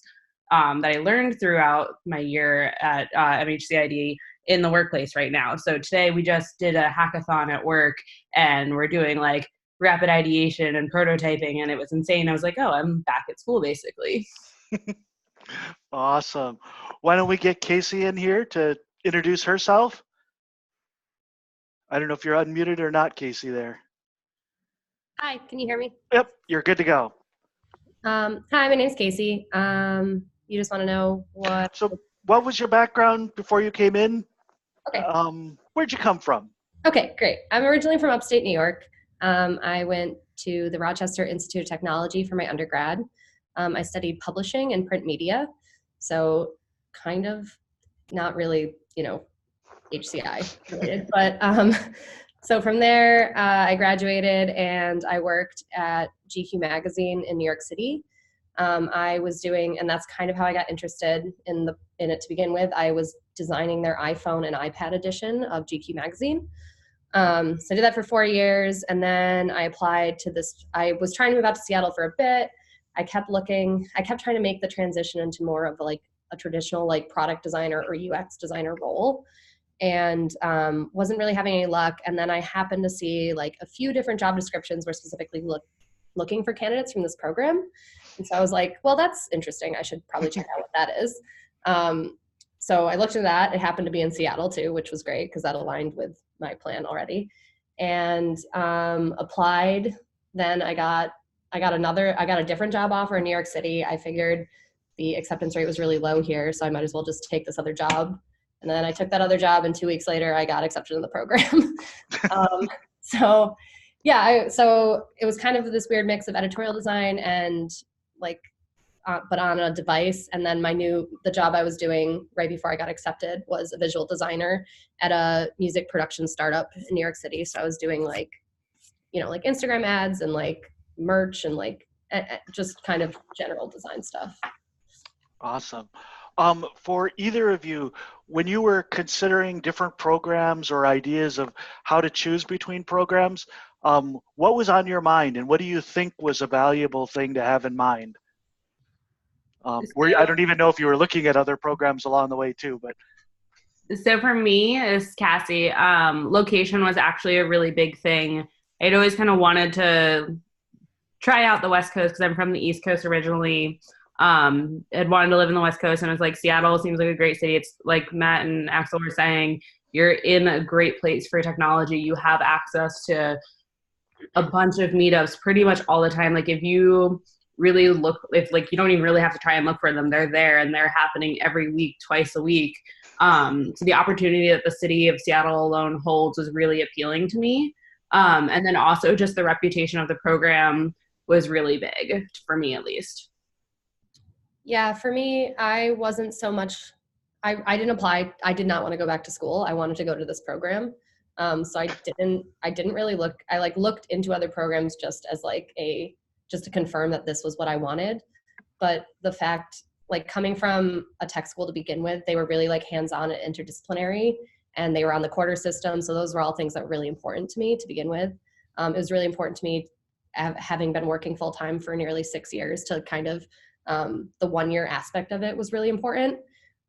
that I learned throughout my year at MHCID in the workplace right now. So today we just did a hackathon at work, and we're doing like rapid ideation and prototyping, and it was insane. I was like, oh, I'm back at school basically. Awesome. Why don't we get Casey in here to introduce herself? I don't know if you're unmuted or not, Casey, there. Hi, can you hear me? Yep, you're good to go. Hi, my name's Casey. You just want to know what? So what was your background before you came in? Okay. Where'd you come from? Okay, great. I'm originally from upstate New York. I went to the Rochester Institute of Technology for my undergrad. I studied publishing and print media. So kind of not really, HCI related, but so from there, I graduated and I worked at GQ Magazine in New York City. I was doing, and that's kind of how I got interested in it to begin with. I was designing their iPhone and iPad edition of GQ Magazine. So I did that for 4 years, and then I applied to this. I was trying to move out to Seattle for a bit. I kept looking. I kept trying to make the transition into more of like a traditional like product designer or UX designer role, and wasn't really having any luck. And then I happened to see like a few different job descriptions were specifically looking for candidates from this program. And so I was like, well, that's interesting. I should probably check out what that is. So I looked into that. It happened to be in Seattle too, which was great because that aligned with my plan already. And applied. Then I got a different job offer in New York City. I figured the acceptance rate was really low here, so I might as well just take this other job. And then I took that other job, and 2 weeks later, I got accepted in the program. So it was kind of this weird mix of editorial design and like, but on a device. And then the job I was doing right before I got accepted was a visual designer at a music production startup in New York City. So I was doing like Instagram ads and like merch and like just kind of general design stuff. Awesome. For either of you, when you were considering different programs or ideas of how to choose between programs, what was on your mind, and what do you think was a valuable thing to have in mind? I don't even know if you were looking at other programs along the way too, but. So for me, as Cassie, location was actually a really big thing. I'd always kind of wanted to try out the West Coast because I'm from the East Coast originally. Had wanted to live in the West Coast, and I was like, Seattle seems like a great city. It's like Matt and Axel were saying, you're in a great place for technology. You have access to a bunch of meetups pretty much all the time. Like if you really look, if like you don't even really have to try and look for them, they're there and they're happening every week, twice a week. So the opportunity that the city of Seattle alone holds was really appealing to me. And then also just the reputation of the program was really big for me, at least. Yeah, for me, I wasn't so much, I didn't apply. I did not want to go back to school. I wanted to go to this program. So I didn't really look, I like looked into other programs just as like just to confirm that this was what I wanted. But the fact, like coming from a tech school to begin with, they were really like hands-on and interdisciplinary, and they were on the quarter system. So those were all things that were really important to me to begin with. It was really important to me, having been working full-time for nearly 6 years, to kind of, the 1 year aspect of it was really important.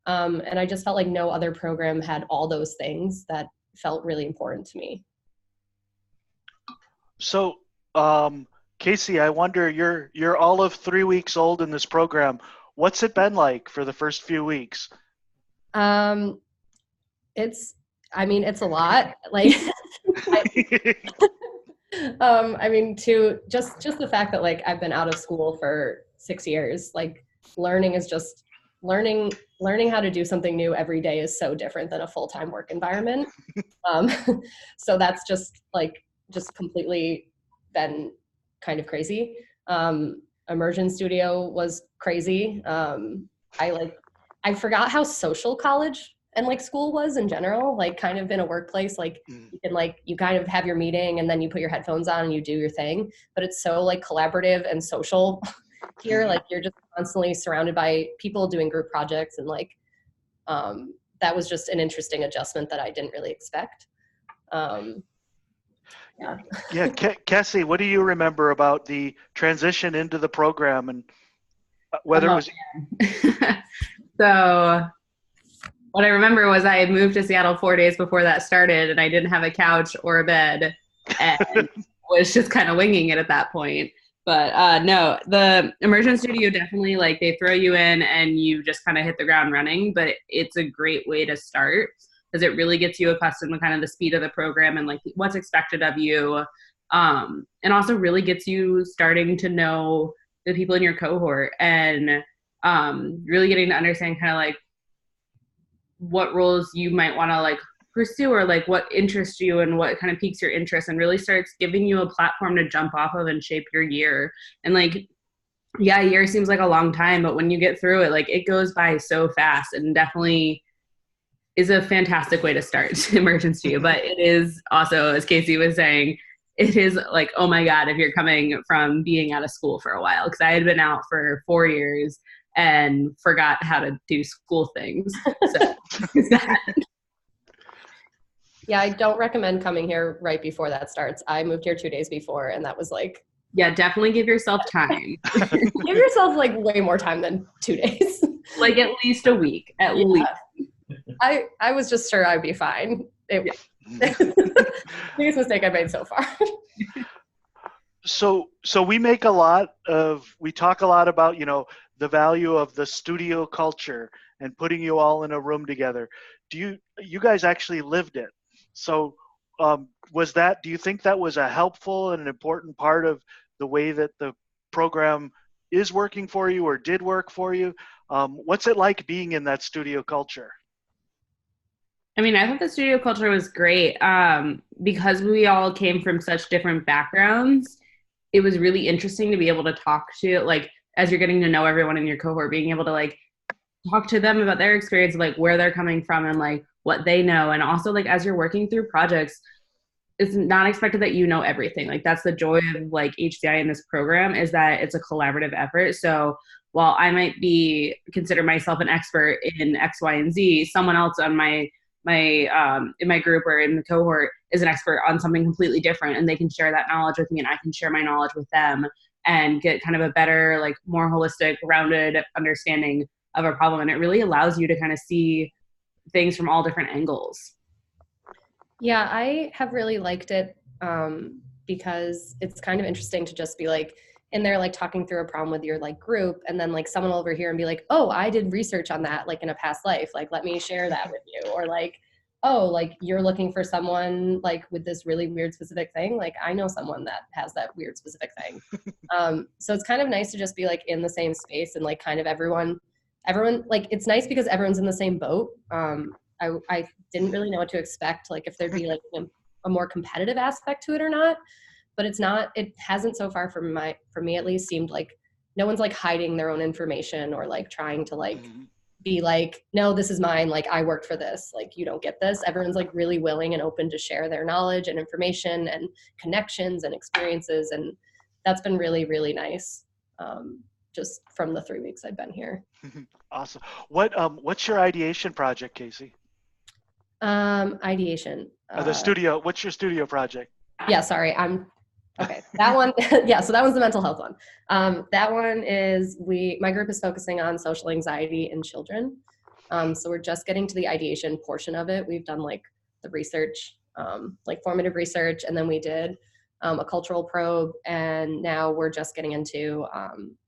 And I just felt like no other program had all those things that felt really important to me. So, Casey, I wonder, you're all of 3 weeks old in this program. What's it been like for the first few weeks? It's a lot. Like, I mean, to just the fact that like I've been out of school for 6 years, like learning is just learning how to do something new every day is so different than a full-time work environment. Um, so that's just completely been kind of crazy. Immersion Studio was crazy. I forgot how social college and like school was in general, like kind of in a workplace, like you kind of have your meeting and then you put your headphones on and you do your thing, but it's so like collaborative and social here. Like you're just constantly surrounded by people doing group projects and like, that was just an interesting adjustment that I didn't really expect. Yeah. Yeah, Cassie, what do you remember about the transition into the program and whether it was? So what I remember was I had moved to Seattle 4 days before that started, and I didn't have a couch or a bed, and was just kind of winging it at that point. But no, the Immersion Studio definitely, like, they throw you in and you just kind of hit the ground running, but it's a great way to start because it really gets you accustomed to kind of the speed of the program and like what's expected of you. And also really gets you starting to know the people in your cohort and really getting to understand kind of like what roles you might want to like pursue or like what interests you and what kind of piques your interest and really starts giving you a platform to jump off of and shape your year. And like, yeah, a year seems like a long time, but when you get through it, like it goes by so fast and definitely is a fantastic way to start emergency. But it is also, as Casey was saying, it is like, oh my God, if you're coming from being out of school for a while, because I had been out for 4 years and forgot how to do school things. So yeah, I don't recommend coming here right before that starts. I moved here 2 days before, and that was like, yeah, definitely give yourself time. give yourself like way more time than 2 days. Like at least a week, at least. I was just sure I'd be fine. Biggest mistake I made so far. So we talk a lot about, the value of the studio culture and putting you all in a room together. You guys actually lived it. So do you think that was a helpful and an important part of the way that the program is working for you or did work for you? What's it like being in that studio culture? I mean, I thought the studio culture was great because we all came from such different backgrounds. It was really interesting to be able to talk to, like, as you're getting to know everyone in your cohort, being able to like talk to them about their experience, like where they're coming from and like what they know. And also like, as you're working through projects, it's not expected that you know everything. Like that's the joy of like HCI in this program is that it's a collaborative effort. So while I might consider myself an expert in X, Y, and Z, someone else on in my group or in the cohort is an expert on something completely different, and they can share that knowledge with me and I can share my knowledge with them and get kind of a better, like more holistic, rounded understanding of a problem. And it really allows you to kind of see things from all different angles. Yeah, I have really liked it because it's kind of interesting to just be like in there, like talking through a problem with your like group, and then like someone will over here and be like, oh, I did research on that like in a past life, like let me share that with you. Or like, oh, like you're looking for someone like with this really weird specific thing, like I know someone that has that weird specific thing. So it's kind of nice to just be like in the same space and like kind of everyone like it's nice because everyone's in the same boat. I didn't really know what to expect, like if there'd be like a more competitive aspect to it or not, but it hasn't so far for me at least seemed like no one's like hiding their own information or like trying to like be like, no, this is mine, like I worked for this, like you don't get this. Everyone's like really willing and open to share their knowledge and information and connections and experiences, and that's been really, really nice. Just from the 3 weeks I've been here. Awesome. What's your ideation project, Casey? Ideation. The studio. What's your studio project? Yeah, sorry. Okay. That one. Yeah. So that one's the mental health one. That one is my group is focusing on social anxiety in children. So we're just getting to the ideation portion of it. We've done like the research, like formative research, and then we did a cultural probe, and now we're just getting into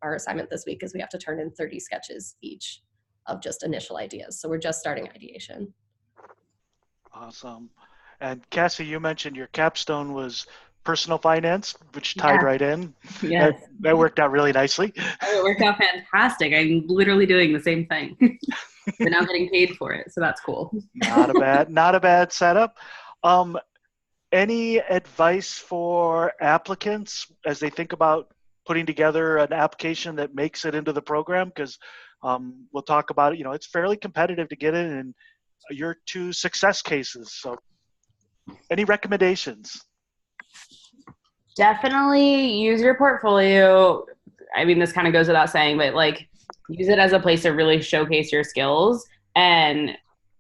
our assignment this week is we have to turn in 30 sketches each of just initial ideas. So we're just starting ideation. Awesome. And Cassie, you mentioned your capstone was personal finance, which tied right in. Yes. That worked out really nicely. Oh, it worked out fantastic. I'm literally doing the same thing, but now getting paid for it. So that's cool. Not a bad setup. Any advice for applicants as they think about putting together an application that makes it into the program? Because we'll talk about it. It's fairly competitive to get in, and your 2 success cases. So, any recommendations? Definitely use your portfolio. I mean, this kind of goes without saying, but like use it as a place to really showcase your skills. And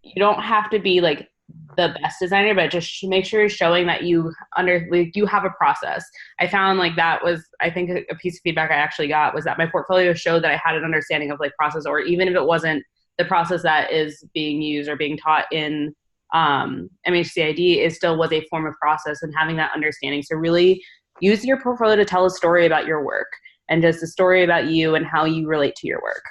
you don't have to be like the best designer, but just make sure you're showing that you have a process. I found like that was, I think a piece of feedback I actually got was that my portfolio showed that I had an understanding of like process, or even if it wasn't the process that is being used or being taught in MHCID, it still was a form of process and having that understanding. So really use your portfolio to tell a story about your work and just a story about you and how you relate to your work.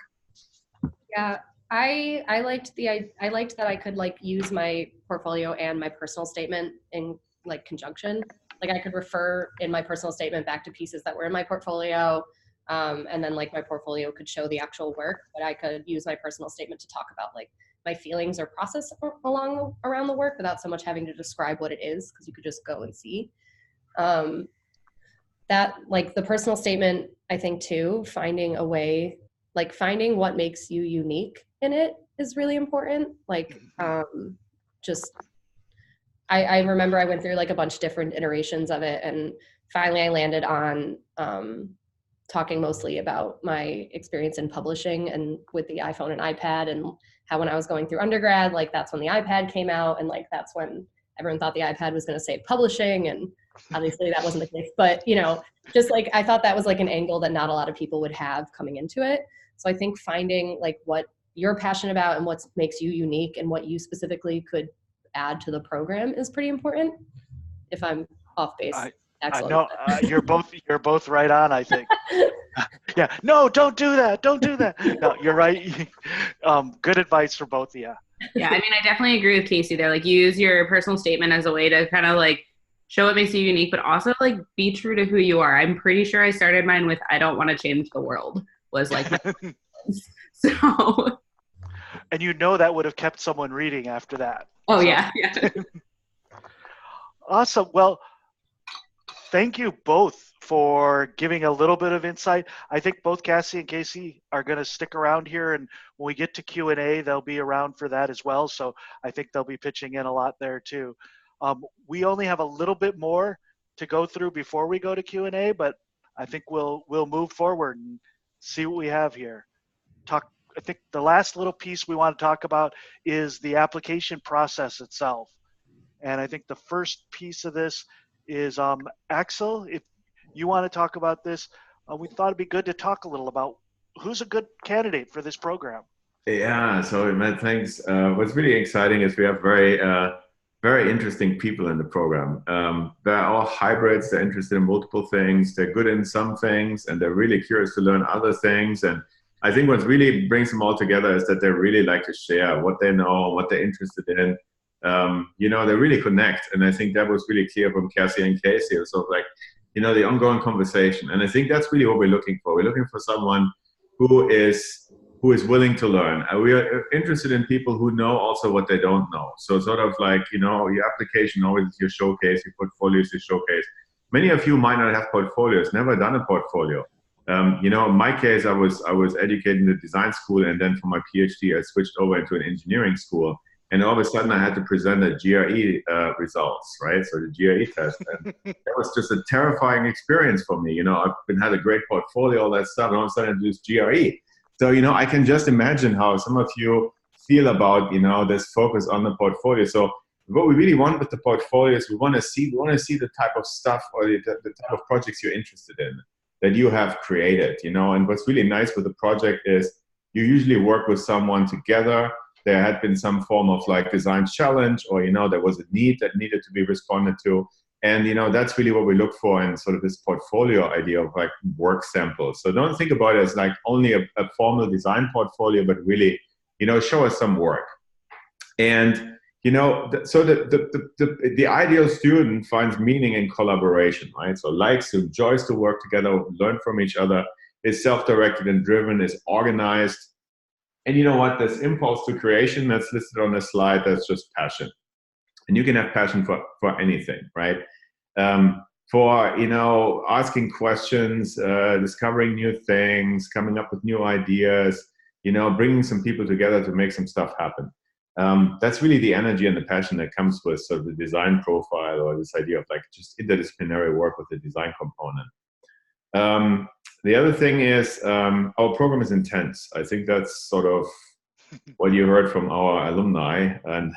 Yeah, I liked that I could like use my portfolio and my personal statement in like conjunction. Like I could refer in my personal statement back to pieces that were in my portfolio, and then like my portfolio could show the actual work, but I could use my personal statement to talk about like my feelings or process around the work without so much having to describe what it is, because you could just go and see. That like the personal statement, I think too, finding a way, like finding what makes you unique in it is really important. Like I remember I went through like a bunch of different iterations of it, and finally I landed on talking mostly about my experience in publishing and with the iPhone and iPad, and how when I was going through undergrad, like that's when the iPad came out, and like that's when everyone thought the iPad was going to save publishing, and obviously that wasn't the case. But just like I thought that was like an angle that not a lot of people would have coming into it. So I think finding like what you're passionate about and what makes you unique and what you specifically could add to the program is pretty important. If I'm off base. Excellent. No, you're both right on, I think. Yeah. No, don't do that. Don't do that. No, you're right. Good advice for both of you. Yeah, I mean, I definitely agree with Casey there. Like, use your personal statement as a way to kind of like show what makes you unique, but also like be true to who you are. I'm pretty sure I started mine with "I don't want to change the world" was like, so. And that would have kept someone reading after that. Oh, so. Yeah. Awesome. Well, thank you both for giving a little bit of insight. I think both Cassie and Casey are going to stick around here, and when we get to Q&A, they'll be around for that as well. So I think they'll be pitching in a lot there too. We only have a little bit more to go through before we go to Q&A, but I think we'll move forward and see what we have here. I think the last little piece we want to talk about is the application process itself. And I think the first piece of this is Axel, if you want to talk about this, we thought it'd be good to talk a little about who's a good candidate for this program. Yeah, so Matt, thanks. What's really exciting is we have very interesting people in the program. They're all hybrids. They're interested in multiple things. They're good in some things, and they're really curious to learn other things. And I think what really brings them all together is that they really like to share what they know, what they're interested in. They really connect. And I think that was really clear from Cassie and Casey. So like, the ongoing conversation. And I think that's really what we're looking for. We're looking for someone who is willing to learn. We are interested in people who know also what they don't know. So sort of like, your application always is your showcase, your portfolio is your showcase. Many of you might not have portfolios, never done a portfolio. In my case, I was educated in the design school, and then for my PhD, I switched over into an engineering school. And all of a sudden, I had to present the GRE results, right? So the GRE test. And that was just a terrifying experience for me. I've had a great portfolio, all that stuff, and all of a sudden I do this GRE. So, I can just imagine how some of you feel about, this focus on the portfolio. So what we really want with the portfolio is we want to see the type of stuff or the type of projects you're interested in that you have created, And what's really nice with the project is you usually work with someone together. There had been some form of like design challenge, or, there was a need that needed to be responded to. And, that's really what we look for in sort of this portfolio idea of like work samples. So don't think about it as like only a formal design portfolio, but really, show us some work. And, so the ideal student finds meaning in collaboration, right? So likes, enjoys to work together, learn from each other, is self-directed and driven, is organized. And you know what? This impulse to creation that's listed on the slide, that's just passion. And you can have passion for anything, right? For, asking questions, discovering new things, coming up with new ideas, bringing some people together to make some stuff happen. That's really the energy and the passion that comes with sort of the design profile, or this idea of like just interdisciplinary work with the design component. The other thing is our program is intense. I think that's sort of what you heard from our alumni, and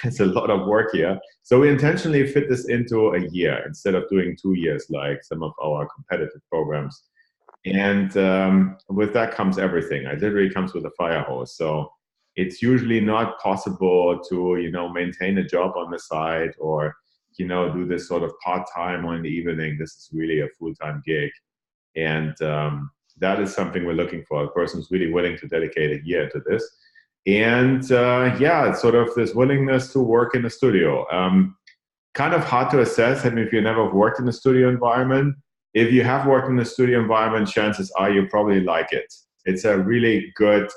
there's a lot of work here. So we intentionally fit this into a year instead of doing 2 years like some of our competitive programs. And with that comes everything. It literally comes with a fire hose. So it's usually not possible to, maintain a job on the side, or, do this sort of part-time or in the evening. This is really a full-time gig. And that is something we're looking for. A person who's really willing to dedicate a year to this. And it's sort of this willingness to work in a studio. Kind of hard to assess. I mean, if you never worked in a studio environment, if you have worked in a studio environment, chances are you probably like it. It's a really good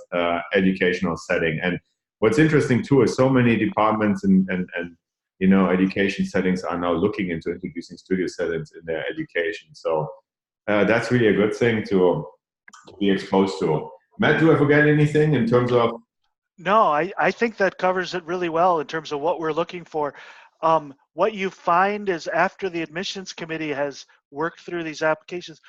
educational setting. And what's interesting too is so many departments and education settings are now looking into introducing studio settings in their education. So that's really a good thing to be exposed to. Matt, do I forget anything in terms of? No, I think that covers it really well in terms of what we're looking for. What you find is after the admissions committee has worked through these applications,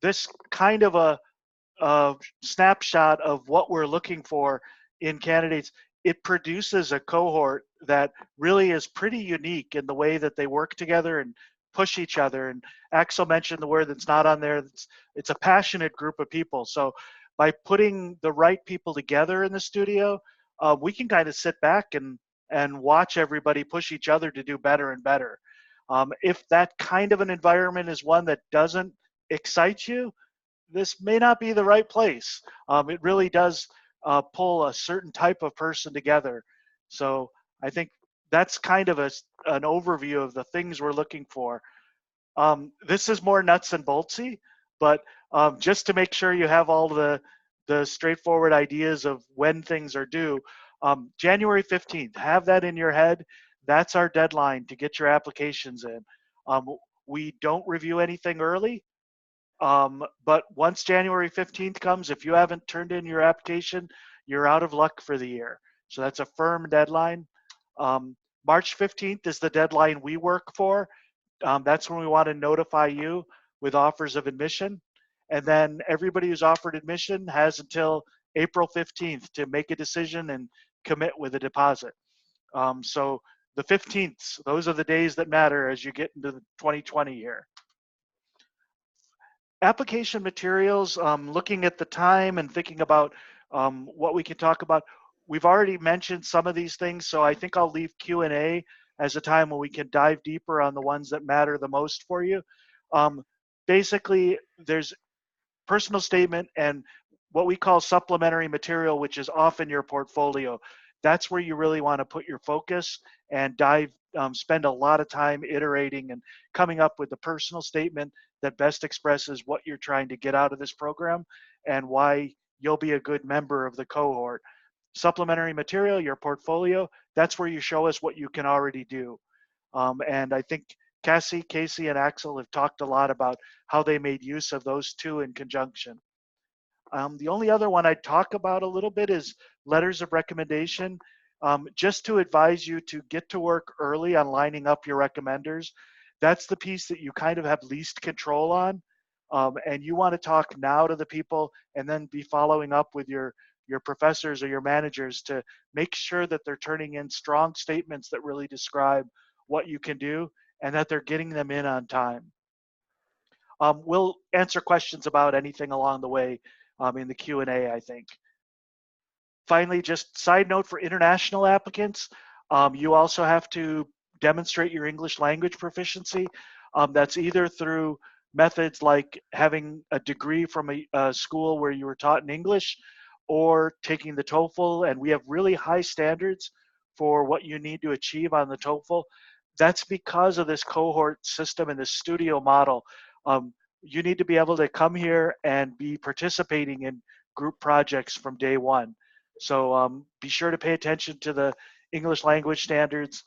this kind of a snapshot of what we're looking for in candidates, it produces a cohort that really is pretty unique in the way that they work together and push each other. And Axel mentioned the word that's not on there. It's a passionate group of people. So by putting the right people together in the studio, we can kind of sit back and watch everybody push each other to do better and better. If that kind of an environment is one that doesn't excite you, this may not be the right place. It really does pull a certain type of person together. So I think that's kind of an overview of the things we're looking for. This is more nuts and boltsy, but just to make sure you have all the straightforward ideas of when things are due, January 15th, have that in your head. That's our deadline to get your applications in. We don't review anything early, but once January 15th comes, if you haven't turned in your application, you're out of luck for the year. So that's a firm deadline. March 15th is the deadline we work for. That's when we want to notify you with offers of admission. And then everybody who's offered admission has until April 15th to make a decision and commit with a deposit. So the 15th, those are the days that matter as you get into the 2020 year. Application materials, looking at the time and thinking about what we can talk about. We've already mentioned some of these things, so I think I'll leave Q&A as a time when we can dive deeper on the ones that matter the most for you. Basically, there's personal statement and what we call supplementary material, which is often your portfolio. That's where you really want to put your focus and spend a lot of time iterating and coming up with the personal statement that best expresses what you're trying to get out of this program and why you'll be a good member of the cohort. Supplementary material, your portfolio, that's where you show us what you can already do. And I think Cassie, Casey, and Axel have talked a lot about how they made use of those two in conjunction. The only other one I'd talk about a little bit is letters of recommendation. Just to advise you to get to work early on lining up your recommenders. That's the piece that you kind of have least control on. And you want to talk now to the people and then be following up with your professors or your managers to make sure that they're turning in strong statements that really describe what you can do and that they're getting them in on time. We'll answer questions about anything along the way in the Q&A, I think. Finally, just side note for international applicants, you also have to demonstrate your English language proficiency. That's either through methods like having a degree from a school where you were taught in English or taking the TOEFL, and we have really high standards for what you need to achieve on the TOEFL, that's because of this cohort system and this studio model. You need to be able to come here and be participating in group projects from day one. So be sure to pay attention to the English language standards,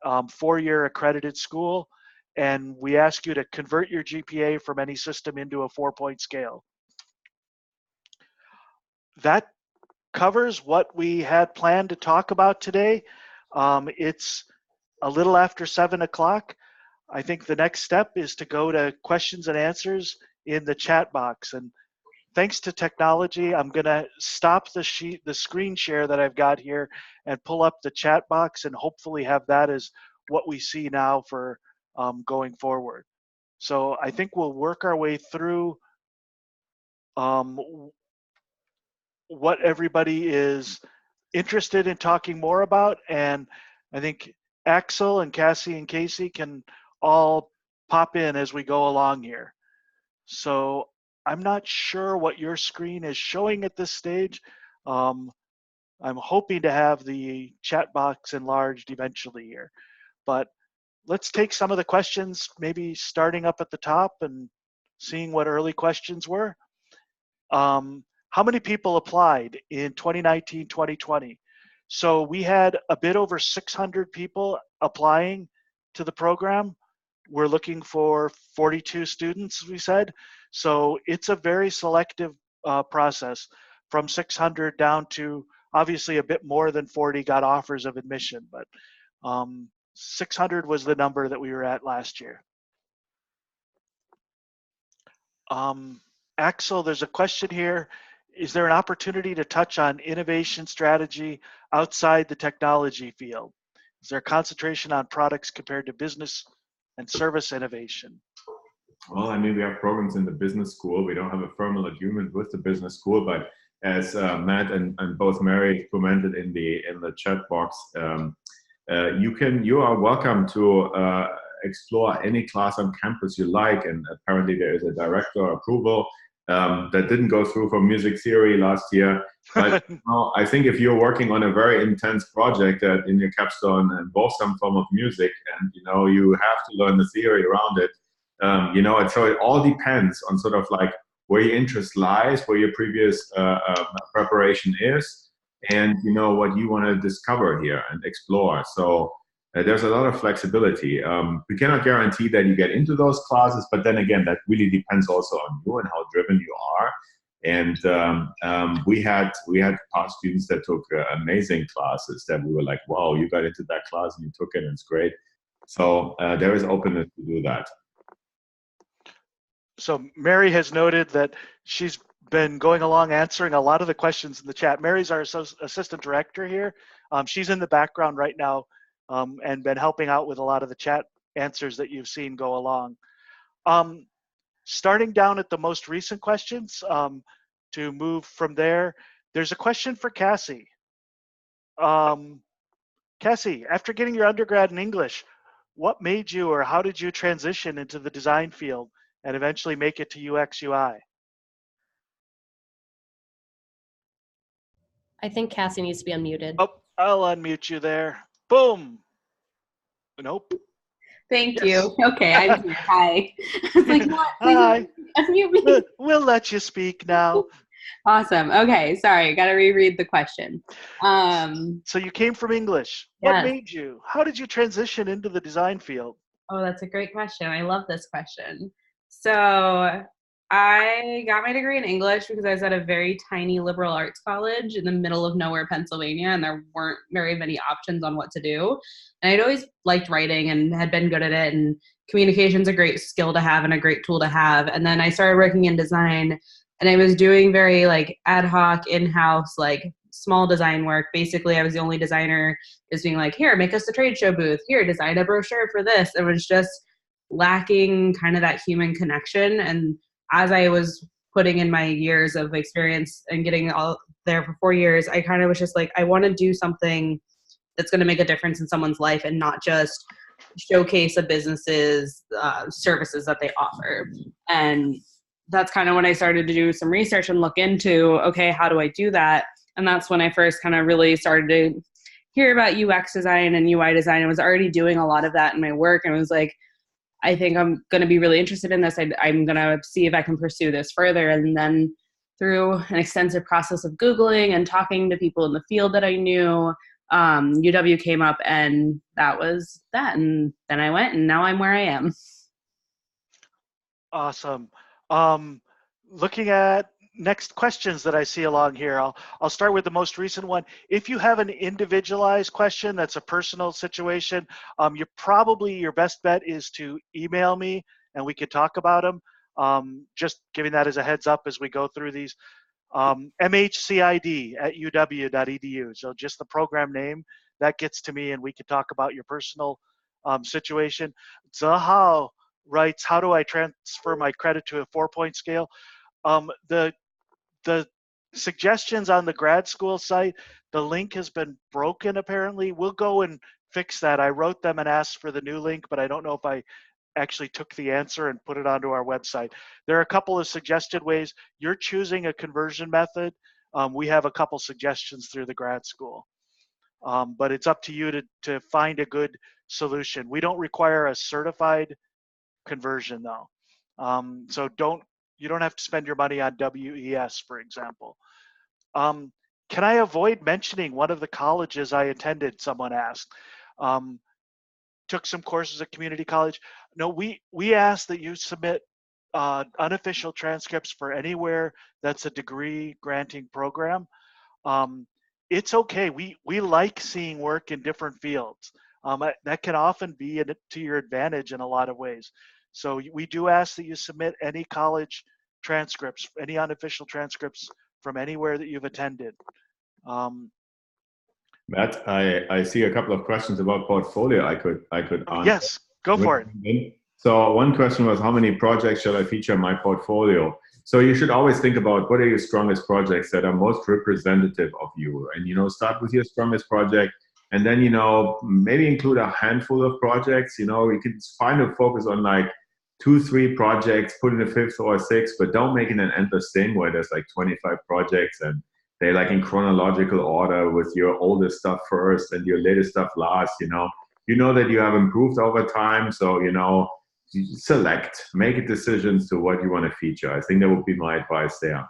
4-year accredited school, and we ask you to convert your GPA from any system into a 4-point scale. That covers what we had planned to talk about today. It's a little after 7 o'clock. I think the next step is to go to questions and answers in the chat box. And thanks to technology, I'm going to stop the screen share that I've got here and pull up the chat box and hopefully have that as what we see now for going forward. So I think we'll work our way through what everybody is interested in talking more about. And I think Axel and Cassie and Casey can all pop in as we go along here. So I'm not sure what your screen is showing at this stage. I'm hoping to have the chat box enlarged eventually here. But let's take some of the questions, maybe starting up at the top and seeing what early questions were. How many people applied in 2019, 2020? So we had a bit over 600 people applying to the program. We're looking for 42 students, we said. So it's a very selective process, from 600 down to obviously a bit more than 40 got offers of admission, but 600 was the number that we were at last year. Axel, there's a question here. Is there an opportunity to touch on innovation strategy outside the technology field? Is there a concentration on products compared to business and service innovation? Well, I mean, we have programs in the business school. We don't have a formal agreement with the business school, but as Matt and both Mary commented in the chat box, you are welcome to explore any class on campus you like. And apparently there is a director approval that didn't go through for music theory last year. But I think if you're working on a very intense project that in your capstone involves some form of music, and you have to learn the theory around it, and so it all depends on sort of like where your interest lies, where your previous preparation is, and what you want to discover here and explore. So there's a lot of flexibility. We cannot guarantee that you get into those classes, but then again, that really depends also on you and how driven you are. And we had past students that took amazing classes that we were like, wow, you got into that class and you took it and it's great. So there is openness to do that. So Mary has noted that she's been going along answering a lot of the questions in the chat. Mary's our assistant director here. She's in the background right now and been helping out with a lot of the chat answers that you've seen go along. Starting down at the most recent questions, to move from there, there's a question for Cassie. Cassie, after getting your undergrad in English, what made you, or how did you transition into the design field and eventually make it to UX UI? I think Cassie needs to be unmuted. Oh, I'll unmute you there. Boom. Nope. Thank Yes. you. Okay, I'm here. Hi. It's like, what? Hi. Unmute me. We'll let you speak now. Awesome. Okay, sorry, got to reread the question. So you came from English. Yes. What made you? How did you transition into the design field? Oh, that's a great question. I love this question. So I got my degree in English because I was at a very tiny liberal arts college in the middle of nowhere, Pennsylvania, and there weren't very many options on what to do. And I'd always liked writing and had been good at it, and communication's a great skill to have and a great tool to have. And then I started working in design, and I was doing very like ad hoc, in-house, like small design work. Basically, I was the only designer just being like, here, make us a trade show booth. Here, design a brochure for this. It was just lacking kind of that human connection. And as I was putting in my years of experience and getting all there for 4 years, I kind of was just like, I want to do something that's going to make a difference in someone's life and not just showcase a business's services that they offer. And that's kind of when I started to do some research and look into, okay, how do I do that? And that's when I first kind of really started to hear about UX design and UI design. I was already doing a lot of that in my work, and I was like, I think I'm going to be really interested in this. I'm going to see if I can pursue this further. And then through an extensive process of Googling and talking to people in the field that I knew, UW came up, and that was that. And then I went, and now I'm where I am. Awesome. Looking at next questions that I see along here, I'll start with the most recent one. If you have an individualized question that's a personal situation, your best bet is to email me and we could talk about them. Just giving that as a heads up as we go through these. MHCID at uw.edu. So just the program name, that gets to me and we could talk about your personal situation. Zahao writes, how do I transfer my credit to a 4-point scale? The suggestions on the grad school site, the link has been broken apparently. We'll go and fix that. I wrote them and asked for the new link, but I don't know if I actually took the answer and put it onto our website. There are a couple of suggested ways. You're choosing a conversion method. We have a couple suggestions through the grad school, but it's up to you to find a good solution. We don't require a certified conversion though. So you don't have to spend your money on WES, for example. Can I avoid mentioning one of the colleges I attended? Someone asked. Took some courses at community college. No, we ask that you submit unofficial transcripts for anywhere that's a degree granting program. It's okay. We like seeing work in different fields. That can often be to your advantage in a lot of ways. So we do ask that you submit any college transcripts, any unofficial transcripts from anywhere that you've attended. Matt, I see a couple of questions about portfolio I could answer. Yes, go for it. So one question was, how many projects shall I feature in my portfolio? So you should always think about what are your strongest projects that are most representative of you, and start with your strongest project, and then maybe include a handful of projects. You can find a focus on like 2-3 projects, put in a 5th or a 6th, but don't make it an endless thing where there's like 25 projects and they're like in chronological order with your oldest stuff first and your latest stuff last. You know that you have improved over time, so select, make decisions to what you want to feature. I think that would be my advice there.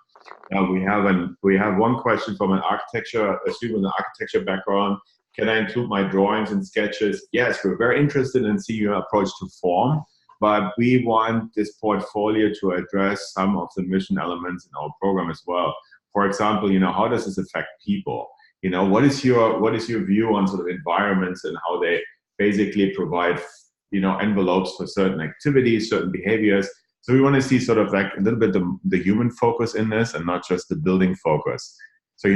Now we have one question from a student with an architecture background. Can I include my drawings and sketches? Yes, we're very interested in seeing your approach to form, but we want this portfolio to address some of the mission elements in our program as well. For example, how does this affect people? What is your view on sort of environments and how they basically provide envelopes for certain activities, certain behaviors? So we want to see sort of like a little bit the human focus in this and not just the building focus. So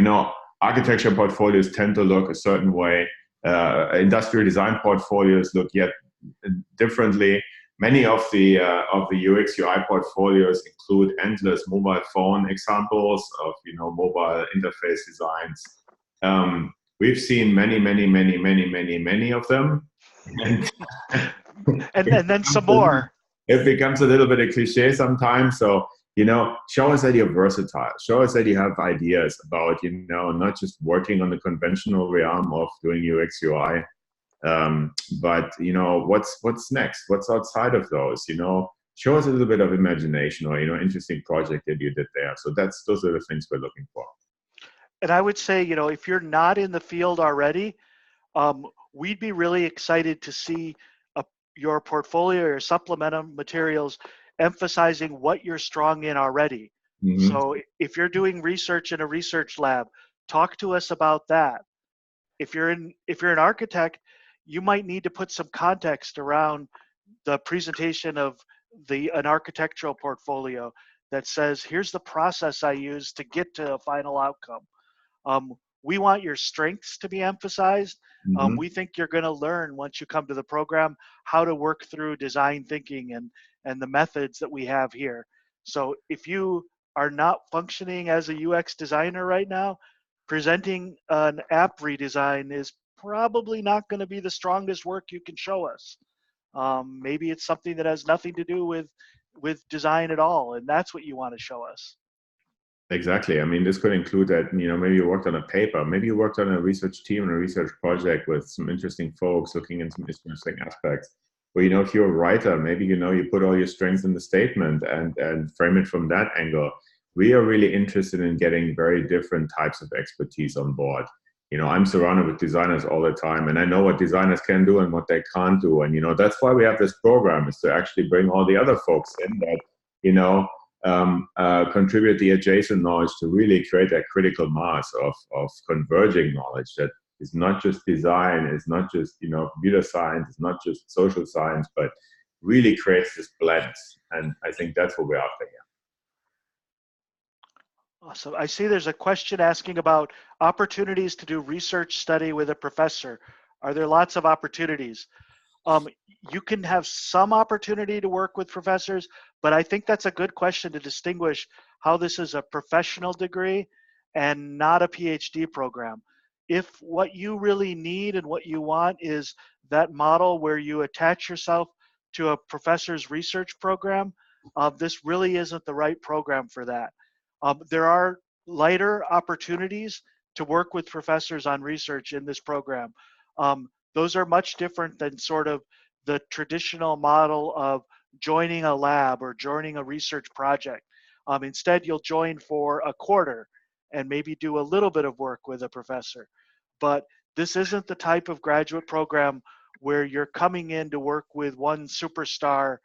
architecture portfolios tend to look a certain way. Industrial design portfolios look yet differently. Many of the UX UI portfolios include endless mobile phone examples of mobile interface designs. We've seen many of them, and then some more. It becomes a little bit of cliche sometimes. So show us that you're versatile. Show us that you have ideas about not just working on the conventional realm of doing UX UI. But what's next? What's outside of those? Show us a little bit of imagination or interesting project that you did there. So those are the things we're looking for. And I would say, if you're not in the field already, we'd be really excited to see your portfolio or supplemental materials emphasizing what you're strong in already. Mm-hmm. So if you're doing research in a research lab, talk to us about that. If you're an architect, you might need to put some context around the presentation of an architectural portfolio that says, here's the process I use to get to a final outcome. We want your strengths to be emphasized. Mm-hmm. We think you're going to learn once you come to the program how to work through design thinking and the methods that we have here. So if you are not functioning as a UX designer right now, presenting an app redesign is probably not going to be the strongest work you can show us. Maybe it's something that has nothing to do with design at all, and that's what you want to show us. Exactly. I mean, this could include that, maybe you worked on a paper, maybe you worked on a research team and a research project with some interesting folks looking into some interesting aspects. Or, if you're a writer, maybe, you put all your strengths in the statement and frame it from that angle. We are really interested in getting very different types of expertise on board. I'm surrounded with designers all the time, and I know what designers can do and what they can't do. And, that's why we have this program, is to actually bring all the other folks in that, contribute the adjacent knowledge to really create that critical mass of converging knowledge that is not just design, is not just, computer science, it's not just social science, but really creates this blend. And I think that's what we're after here. Awesome. I see there's a question asking about opportunities to do research study with a professor. Are there lots of opportunities? You can have some opportunity to work with professors, but I think that's a good question to distinguish how this is a professional degree and not a PhD program. If what you really need and what you want is that model where you attach yourself to a professor's research program, this really isn't the right program for that. There are lighter opportunities to work with professors on research in this program. Those are much different than sort of the traditional model of joining a lab or joining a research project. Instead, you'll join for a quarter and maybe do a little bit of work with a professor. But this isn't the type of graduate program where you're coming in to work with one superstar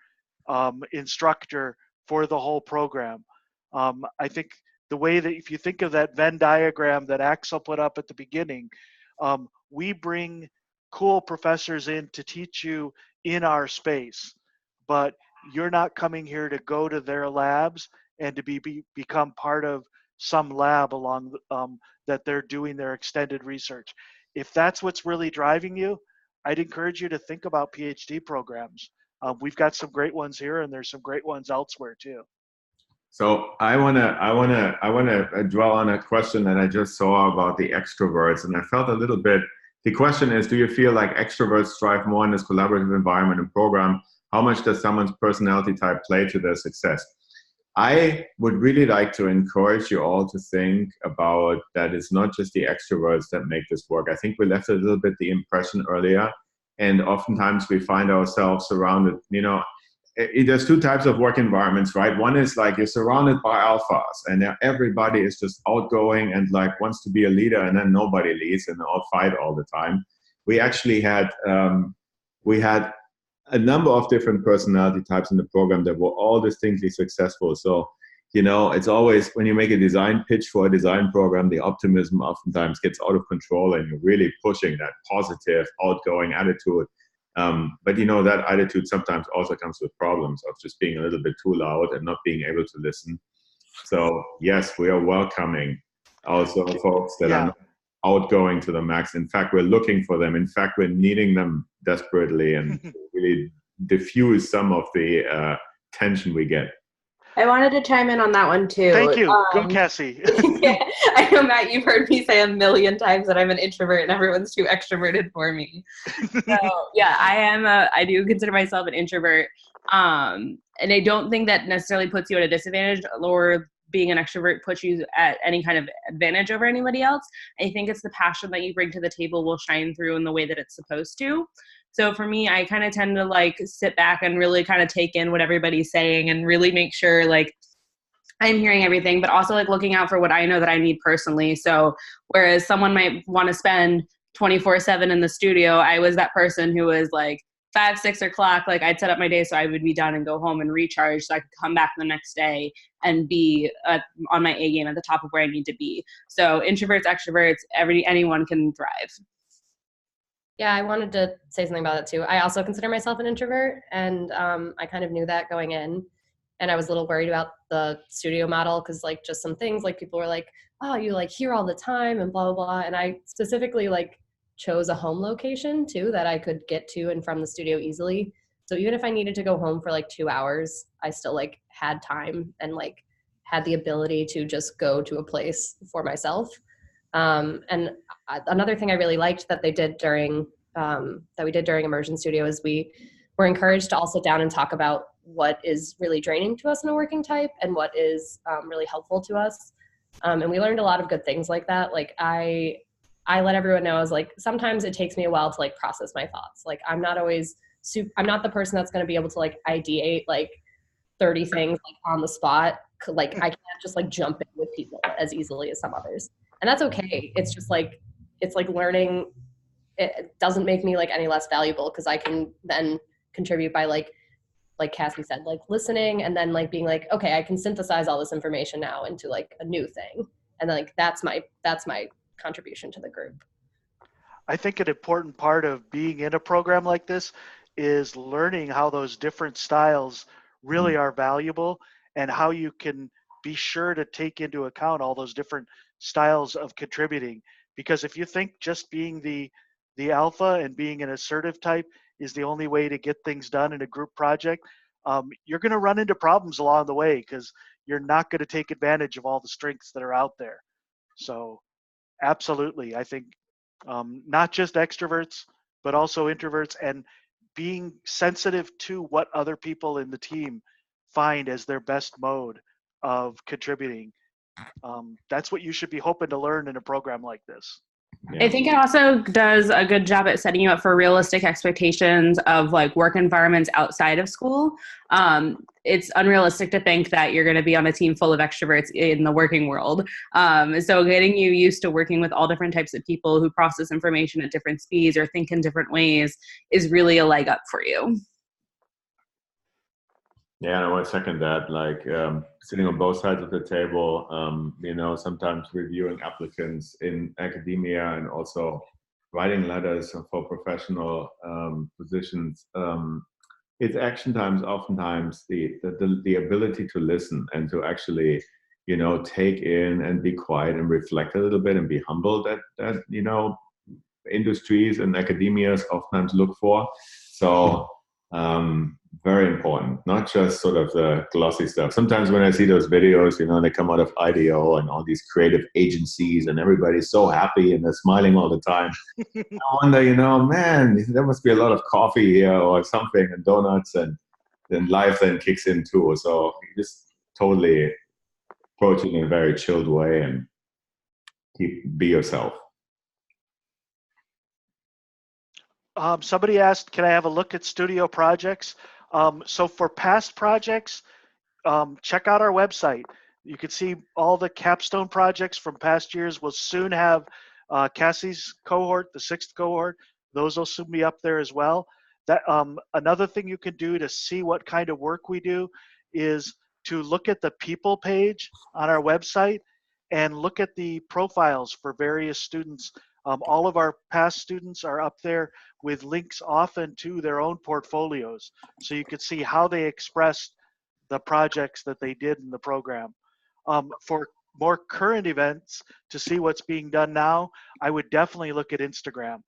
instructor for the whole program. I think the way that, if you think of that Venn diagram that Axel put up at the beginning, we bring cool professors in to teach you in our space, but you're not coming here to go to their labs and to become part of some lab along that they're doing their extended research. If that's what's really driving you, I'd encourage you to think about PhD programs. We've got some great ones here, and there's some great ones elsewhere too. So I wanna dwell on a question that I just saw about the extroverts, and I felt a little bit. The question is, do you feel like extroverts thrive more in this collaborative environment and program? How much does someone's personality type play to their success? I would really like to encourage you all to think about that it's not just the extroverts that make this work. I think we left a little bit the impression earlier, and oftentimes we find ourselves surrounded, there's two types of work environments, right? One is like you're surrounded by alphas and everybody is just outgoing and like wants to be a leader, and then nobody leads and they all fight all the time. We actually had, a number of different personality types in the program that were all distinctly successful. So, it's always, when you make a design pitch for a design program, the optimism oftentimes gets out of control and you're really pushing that positive, outgoing attitude. But that attitude sometimes also comes with problems of just being a little bit too loud and not being able to listen. So yes, we are welcoming also folks that are not outgoing to the max. In fact, we're looking for them. In fact, we're needing them desperately and really diffuse some of the tension we get. I wanted to chime in on that one too. Thank you. Go, Cassie. Yeah, I know, Matt, you've heard me say a million times that I'm an introvert and everyone's too extroverted for me. So yeah, I do consider myself an introvert. And I don't think that necessarily puts you at a disadvantage, or being an extrovert puts you at any kind of advantage over anybody else. I think it's the passion that you bring to the table will shine through in the way that it's supposed to. So for me, I kind of tend to like sit back and really kind of take in what everybody's saying and really make sure like I'm hearing everything, but also like looking out for what I know that I need personally. So whereas someone might want to spend 24/7 in the studio, I was that person who was like 5, 6 o'clock, like I'd set up my day so I would be done and go home and recharge so I could come back the next day and be on my A game at the top of where I need to be. So introverts, extroverts, anyone can thrive. Yeah, I wanted to say something about it too. I also consider myself an introvert, and I kind of knew that going in. And I was a little worried about the studio model because like just some things like people were like, oh, you like here all the time and blah, blah, blah. And I specifically like chose a home location too that I could get to and from the studio easily. So even if I needed to go home for like 2 hours, I still like had time and like had the ability to just go to a place for myself. And another thing I really liked that they did during that we did during Immersion Studio is we were encouraged to all sit down and talk about what is really draining to us in a working type and what is really helpful to us. And we learned a lot of good things like that. Like I let everyone know, I was like, sometimes it takes me a while to like process my thoughts. Like I'm not the person that's going to be able to like ideate like 30 things like on the spot. Like I can't just like jump in with people as easily as some others. And that's okay. It's just like, it's like learning. It doesn't make me like any less valuable because I can then contribute by like Cassie said, like listening and then like being like, okay, I can synthesize all this information now into like a new thing. And like, that's my contribution to the group. I think an important part of being in a program like this is learning how those different styles really are valuable and how you can be sure to take into account all those different styles of contributing. Because if you think just being the alpha and being an assertive type is the only way to get things done in a group project, you're going to run into problems along the way because you're not going to take advantage of all the strengths that are out there. So absolutely, I think not just extroverts, but also introverts, and being sensitive to what other people in the team find as their best mode of contributing. That's what you should be hoping to learn in a program like this. I think it also does a good job at setting you up for realistic expectations of like work environments outside of school. It's unrealistic to think that you're going to be on a team full of extroverts in the working world. So getting you used to working with all different types of people who process information at different speeds or think in different ways is really a leg up for you. Yeah, and I want to second that. Like sitting on both sides of the table, sometimes reviewing applicants in academia and also writing letters for professional positions. It's action times, oftentimes the ability to listen and to actually, take in and be quiet and reflect a little bit and be humble that industries and academias oftentimes look for. So very important, not just sort of the glossy stuff. Sometimes when I see those videos, they come out of IDEO and all these creative agencies and everybody's so happy and they're smiling all the time. I wonder, man, there must be a lot of coffee here or something and donuts, and then life then kicks in too. So you just totally approach it in a very chilled way and be yourself. Somebody asked, can I have a look at studio projects? So for past projects, check out our website. You can see all the capstone projects from past years. We'll soon have Cassie's cohort, the 6th cohort. Those will soon be up there as well. That another thing you can do to see what kind of work we do is to look at the people page on our website and look at the profiles for various students. All of our past students are up there with links often to their own portfolios. So you can see how they expressed the projects that they did in the program. For more current events, to see what's being done now, I would definitely look at Instagram.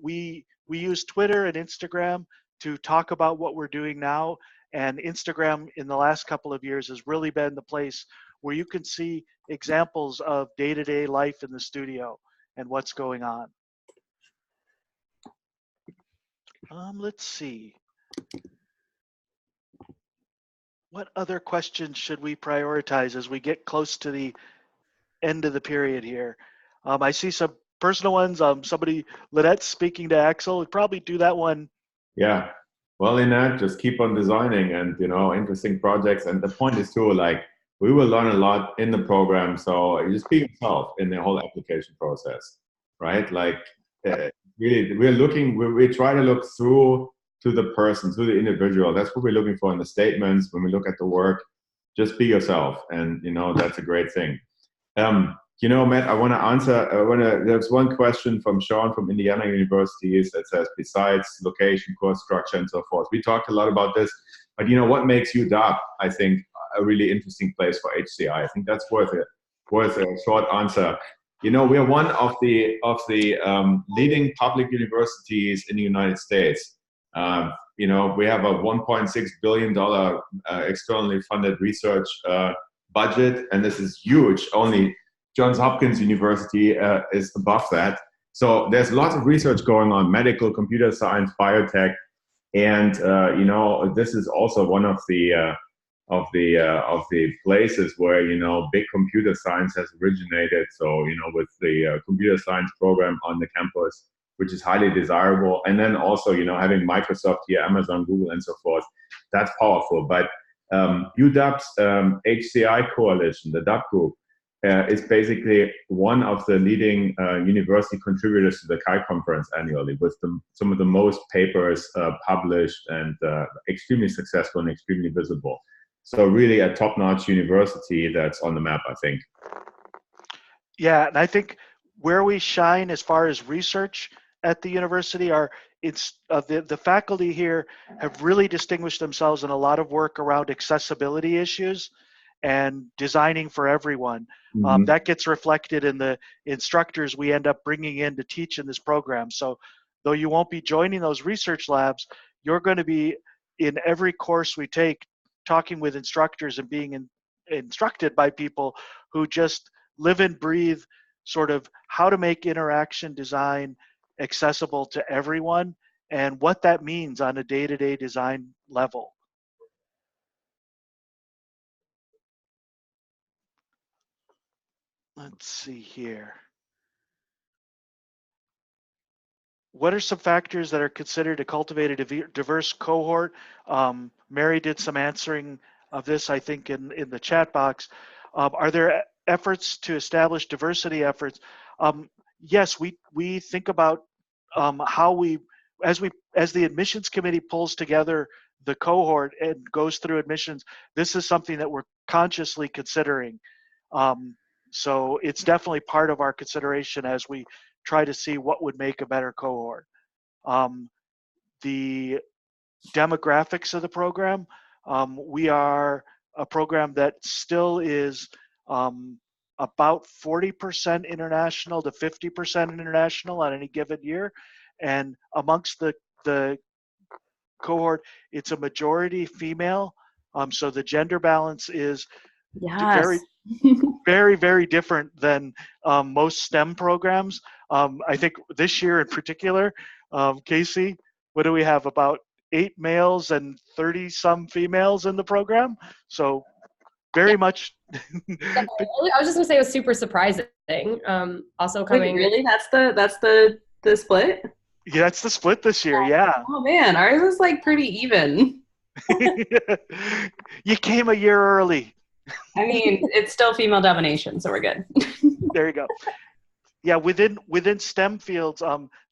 We use Twitter and Instagram to talk about what we're doing now. And Instagram in the last couple of years has really been the place where you can see examples of day-to-day life in the studio and what's going on. Let's see. What other questions should we prioritize as we get close to the end of the period here? I see some personal ones. Somebody, Lynette's speaking to Axel. We'd probably do that one. Yeah. Well, Lynette, just keep on designing and, interesting projects. And the point is too, like, we will learn a lot in the program. So just be yourself in the whole application process, right? Like, really, we try to look through to the person, to the individual. That's what we're looking for in the statements. When we look at the work, just be yourself. And, that's a great thing. Matt, I want to answer, there's one question from Sean from Indiana University that says, besides location, course structure, and so forth, we talked a lot about this, but what makes UW, I think, a really interesting place for HCI? I think that's worth a short answer. We are one of the leading public universities in the United States. We have a $1.6 billion externally funded research budget, and this is huge. Only Johns Hopkins University is above that. So there's lots of research going on, medical, computer science, biotech, and this is also one of the of the places where, you know, big computer science has originated. So, you know, with the computer science program on the campus, which is highly desirable. And then also, you know, having Microsoft here, Amazon, Google, and so forth, that's powerful. But UW's HCI coalition, the DUB group, is basically one of the leading university contributors to the CHI conference annually, with some of the most papers published, and extremely successful and extremely visible. So really a top-notch university that's on the map, I think. Yeah, and I think where we shine as far as research at the university are the faculty here have really distinguished themselves in a lot of work around accessibility issues and designing for everyone. Mm-hmm. That gets reflected in the instructors we end up bringing in to teach in this program. So though you won't be joining those research labs, you're going to be in every course we take talking with instructors and being instructed by people who just live and breathe sort of how to make interaction design accessible to everyone and what that means on a day-to-day design level. Let's see here. What are some factors that are considered to cultivate a diverse cohort? Mary did some answering of this, I think, in the chat box. Are there efforts to establish diversity efforts? Yes, we think about how as the admissions committee pulls together the cohort and goes through admissions, this is something that we're consciously considering. So it's definitely part of our consideration as we try to see what would make a better cohort. The demographics of the program, we are a program that still is about 40% international to 50% international on any given year. And amongst the cohort, it's a majority female. So the gender balance is Yes. very, very different than most STEM programs. I think this year in particular, Casey, what do we have? About 8 males and 30 some females in the program. So very much. I was just gonna say it was super surprising. Also coming. Wait, really? That's the split? Yeah, that's the split this year. Yeah. Oh man, ours is like pretty even. You came a year early. I mean, it's still female domination, so we're good. There you go. Yeah, within STEM fields,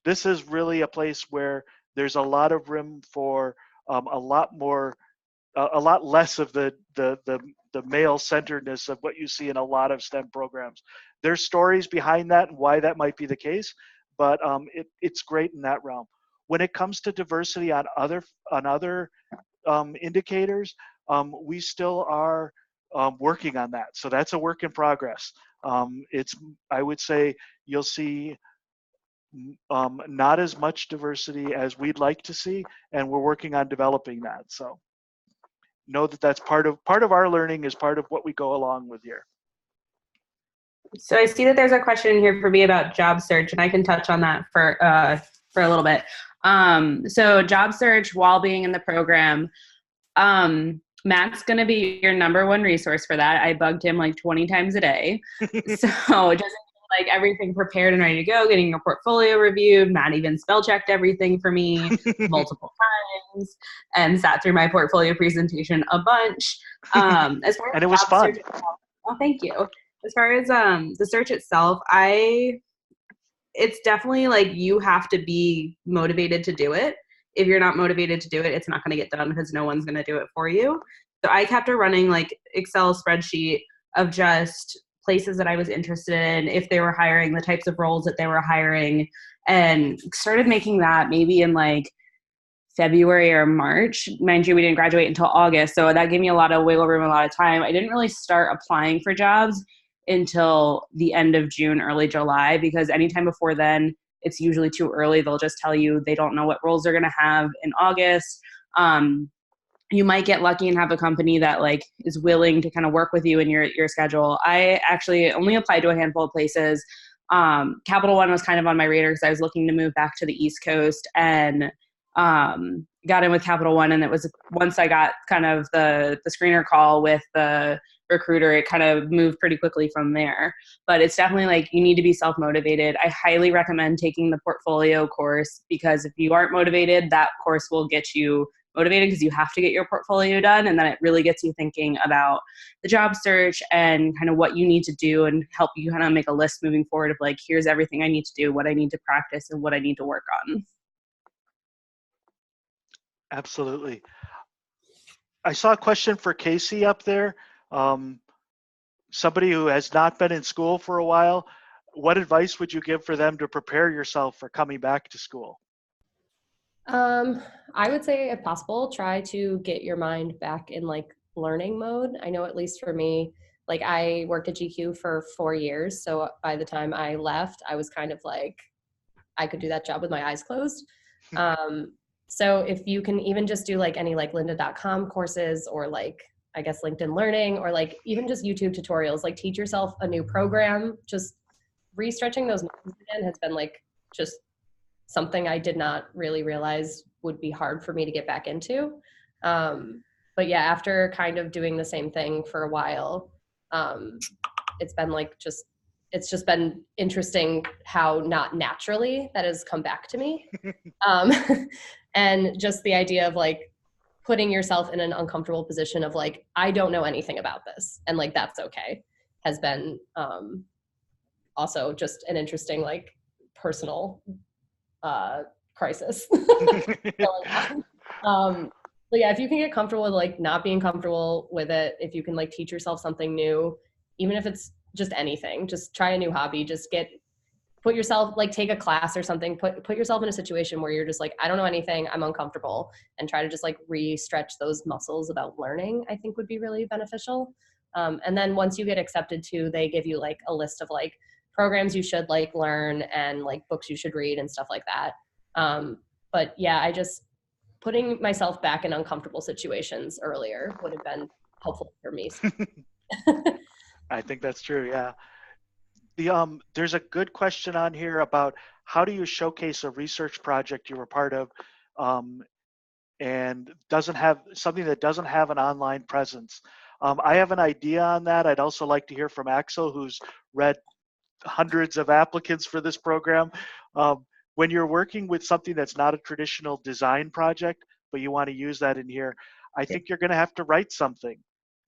this is really a place where there's a lot of room for a lot less of the male-centeredness of what you see in a lot of STEM programs. There's stories behind that and why that might be the case, but it's great in that realm. When it comes to diversity on other indicators, we still are working on that. So that's a work in progress. I would say you'll see not as much diversity as we'd like to see, and we're working on developing that. So know that that's part of our learning, is part of what we go along with here. So I see that there's a question here for me about job search, and I can touch on that for a little bit. So job search while being in the program, Matt's going to be your number one resource for that. I bugged him like 20 times a day. So just like everything prepared and ready to go, getting your portfolio reviewed. Matt even spell checked everything for me multiple times and sat through my portfolio presentation a bunch. As far as and it was fun. Oh, thank you. As far as the search itself, it's definitely like you have to be motivated to do it. If you're not motivated to do it, it's not going to get done because no one's going to do it for you. So I kept a running like Excel spreadsheet of just places that I was interested in, if they were hiring, the types of roles that they were hiring, and started making that maybe in like February or March. Mind you, we didn't graduate until August, so that gave me a lot of wiggle room, a lot of time. I didn't really start applying for jobs until the end of June, early July, because anytime before then, it's usually too early. They'll just tell you they don't know what roles they're going to have in August. You might get lucky and have a company that like is willing to kind of work with you in your schedule. I actually only applied to a handful of places. Capital One was kind of on my radar because I was looking to move back to the East Coast, and got in with Capital One, and it was once I got kind of the screener call with the recruiter, it kind of moved pretty quickly from there. But it's definitely like you need to be self-motivated. I highly recommend taking the portfolio course, because if you aren't motivated, that course will get you motivated, because you have to get your portfolio done, and then it really gets you thinking about the job search and kind of what you need to do, and help you kind of make a list moving forward of like, here's everything I need to do, what I need to practice, and what I need to work on. Absolutely. I saw a question for Casey up there. Somebody who has not been in school for a while, what advice would you give for them to prepare yourself for coming back to school? I would say, if possible, try to get your mind back in like learning mode. I know, at least for me, like I worked at GQ for 4 years. So by the time I left, I was kind of like, I could do that job with my eyes closed. So if you can even just do like any like lynda.com courses, or like, I guess, LinkedIn Learning, or like even just YouTube tutorials, like teach yourself a new program. Just re-stretching those muscles again has been like just something I did not really realize would be hard for me to get back into. But yeah, after kind of doing the same thing for a while, it's been like it's just been interesting how not naturally that has come back to me. And just the idea of like putting yourself in an uncomfortable position of like, I don't know anything about this, and like that's okay, has been also just an interesting like personal crisis going on. But yeah, if you can get comfortable with like not being comfortable with it, if you can like teach yourself something new, even if it's just anything, just try a new hobby, just put yourself, like take a class or something, put yourself in a situation where you're just like, I don't know anything, I'm uncomfortable, and try to just like re-stretch those muscles about learning, I think would be really beneficial. And then once you get accepted to, they give you like a list of like programs you should like learn, and like books you should read and stuff like that. But yeah, I just, putting myself back in uncomfortable situations earlier would have been helpful for me. I think that's true. Yeah. There's a good question on here about how do you showcase a research project you were part of, and doesn't have something that doesn't have an online presence. I have an idea on that. I'd also like to hear from Axel, who's read hundreds of applicants for this program. When you're working with something that's not a traditional design project, but you want to use that in here, I think you're going to have to write something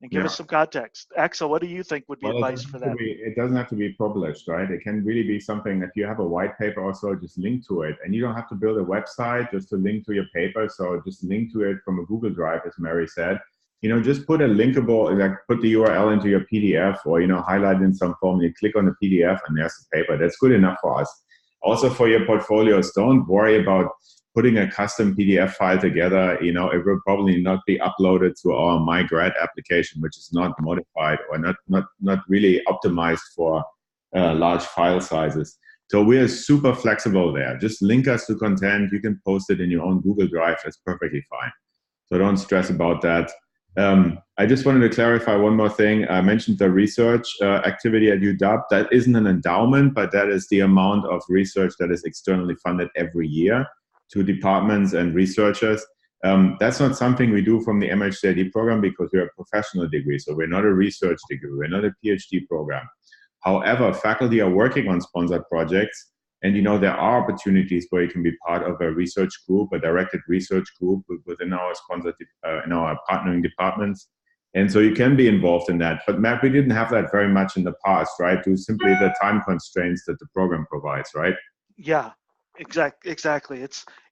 and give us some context. Axel, what do you think would be advice for that? It doesn't have to be published, right? It can really be something that you have a white paper or so, just link to it. And you don't have to build a website just to link to your paper. So just link to it from a Google Drive, as Mary said. Just put a linkable, like put the URL into your PDF, or, highlight it in some form. You click on the PDF and there's the paper. That's good enough for us. Also for your portfolios, don't worry about putting a custom PDF file together. It will probably not be uploaded to our MyGrad application, which is not modified or not really optimized for large file sizes. So we are super flexible there. Just link us to content. You can post it in your own Google Drive. That's perfectly fine. So don't stress about that. I just wanted to clarify one more thing. I mentioned the research activity at UW. That isn't an endowment, but that is the amount of research that is externally funded every year to departments and researchers. That's not something we do from the MHCID program, because we're a professional degree. So we're not a research degree. We're not a PhD program. However, faculty are working on sponsored projects. And, there are opportunities where you can be part of a research group, a directed research group within our sponsored, in our partnering departments. And so you can be involved in that. But Matt, we didn't have that very much in the past, right? Due simply the time constraints that the program provides, right? Yeah, exactly.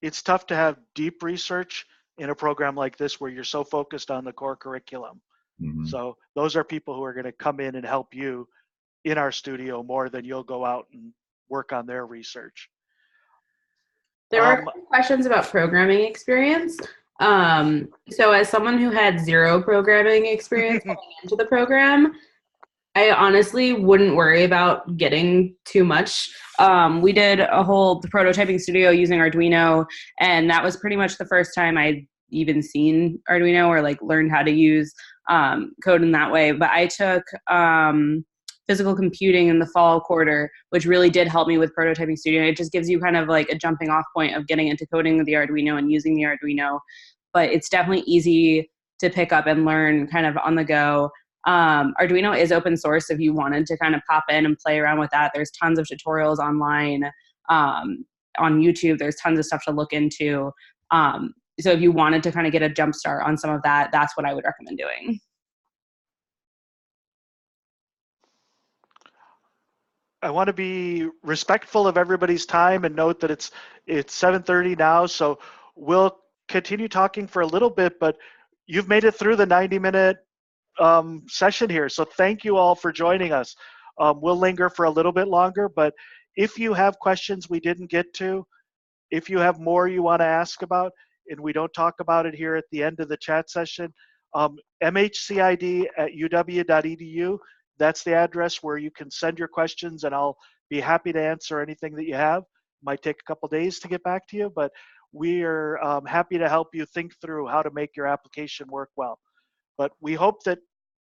It's tough to have deep research in a program like this where you're so focused on the core curriculum. Mm-hmm. So those are people who are going to come in and help you in our studio more than you'll go out and work on their research. There were questions about programming experience. So as someone who had zero programming experience coming into the program, I honestly wouldn't worry about getting too much. We did a whole prototyping studio using Arduino, and that was pretty much the first time I'd even seen Arduino or like learned how to use code in that way. But I took physical computing in the fall quarter, which really did help me with Prototyping Studio. It just gives you kind of like a jumping off point of getting into coding with the Arduino and using the Arduino. But it's definitely easy to pick up and learn kind of on the go. Arduino is open source if you wanted to kind of pop in and play around with that. There's tons of tutorials online. On YouTube, there's tons of stuff to look into. So if you wanted to kind of get a jump start on some of that, that's what I would recommend doing. I want to be respectful of everybody's time and note that it's 7:30 now, so we'll continue talking for a little bit, but you've made it through the 90-minute session here, so thank you all for joining us. We'll linger for a little bit longer, but if you have questions we didn't get to, if you have more you want to ask about, and we don't talk about it here at the end of the chat session, MHCID@uw.edu. That's the address where you can send your questions, and I'll be happy to answer anything that you have. Might take a couple days to get back to you, but we are happy to help you think through how to make your application work well. But we hope that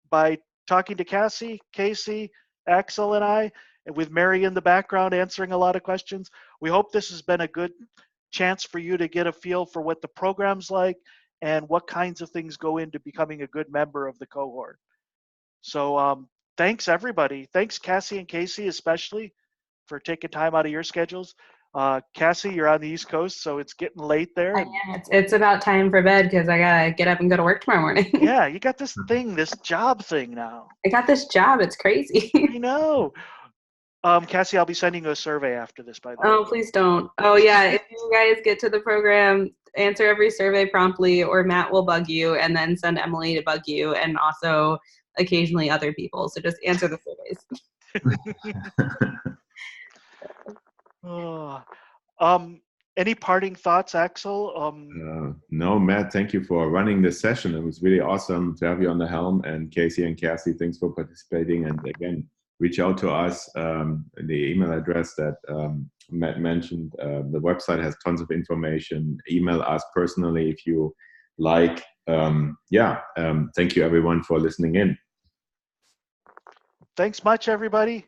by talking to Cassie, Casey, Axel, and I, and with Mary in the background answering a lot of questions, we hope this has been a good chance for you to get a feel for what the program's like and what kinds of things go into becoming a good member of the cohort. So thanks everybody. Thanks Cassie and Casey especially for taking time out of your schedules. Cassie, you're on the East Coast, so it's getting late there. Yeah, it's about time for bed because I gotta get up and go to work tomorrow morning. Yeah, you got this thing, this job thing now. I got this job. It's crazy. I know. Cassie, I'll be sending you a survey after this, by the way. Oh, please don't. Oh, yeah. If you guys get to the program, answer every survey promptly, or Matt will bug you, and then send Emily to bug you, and also occasionally other people. So just answer the surveys. Any parting thoughts, Axel? No, Matt, thank you for running this session. It was really awesome to have you on the helm. And Casey and Cassie, thanks for participating. And again, reach out to us. The email address that Matt mentioned, the website has tons of information. Email us personally if you like. Thank you everyone for listening in. Thanks much, everybody.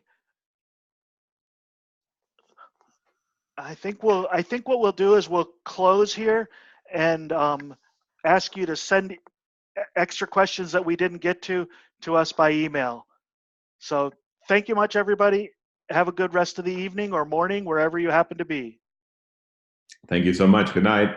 I think what we'll do is we'll close here and ask you to send extra questions that we didn't get to us by email. So thank you much, everybody. Have a good rest of the evening or morning, wherever you happen to be. Thank you so much. Good night.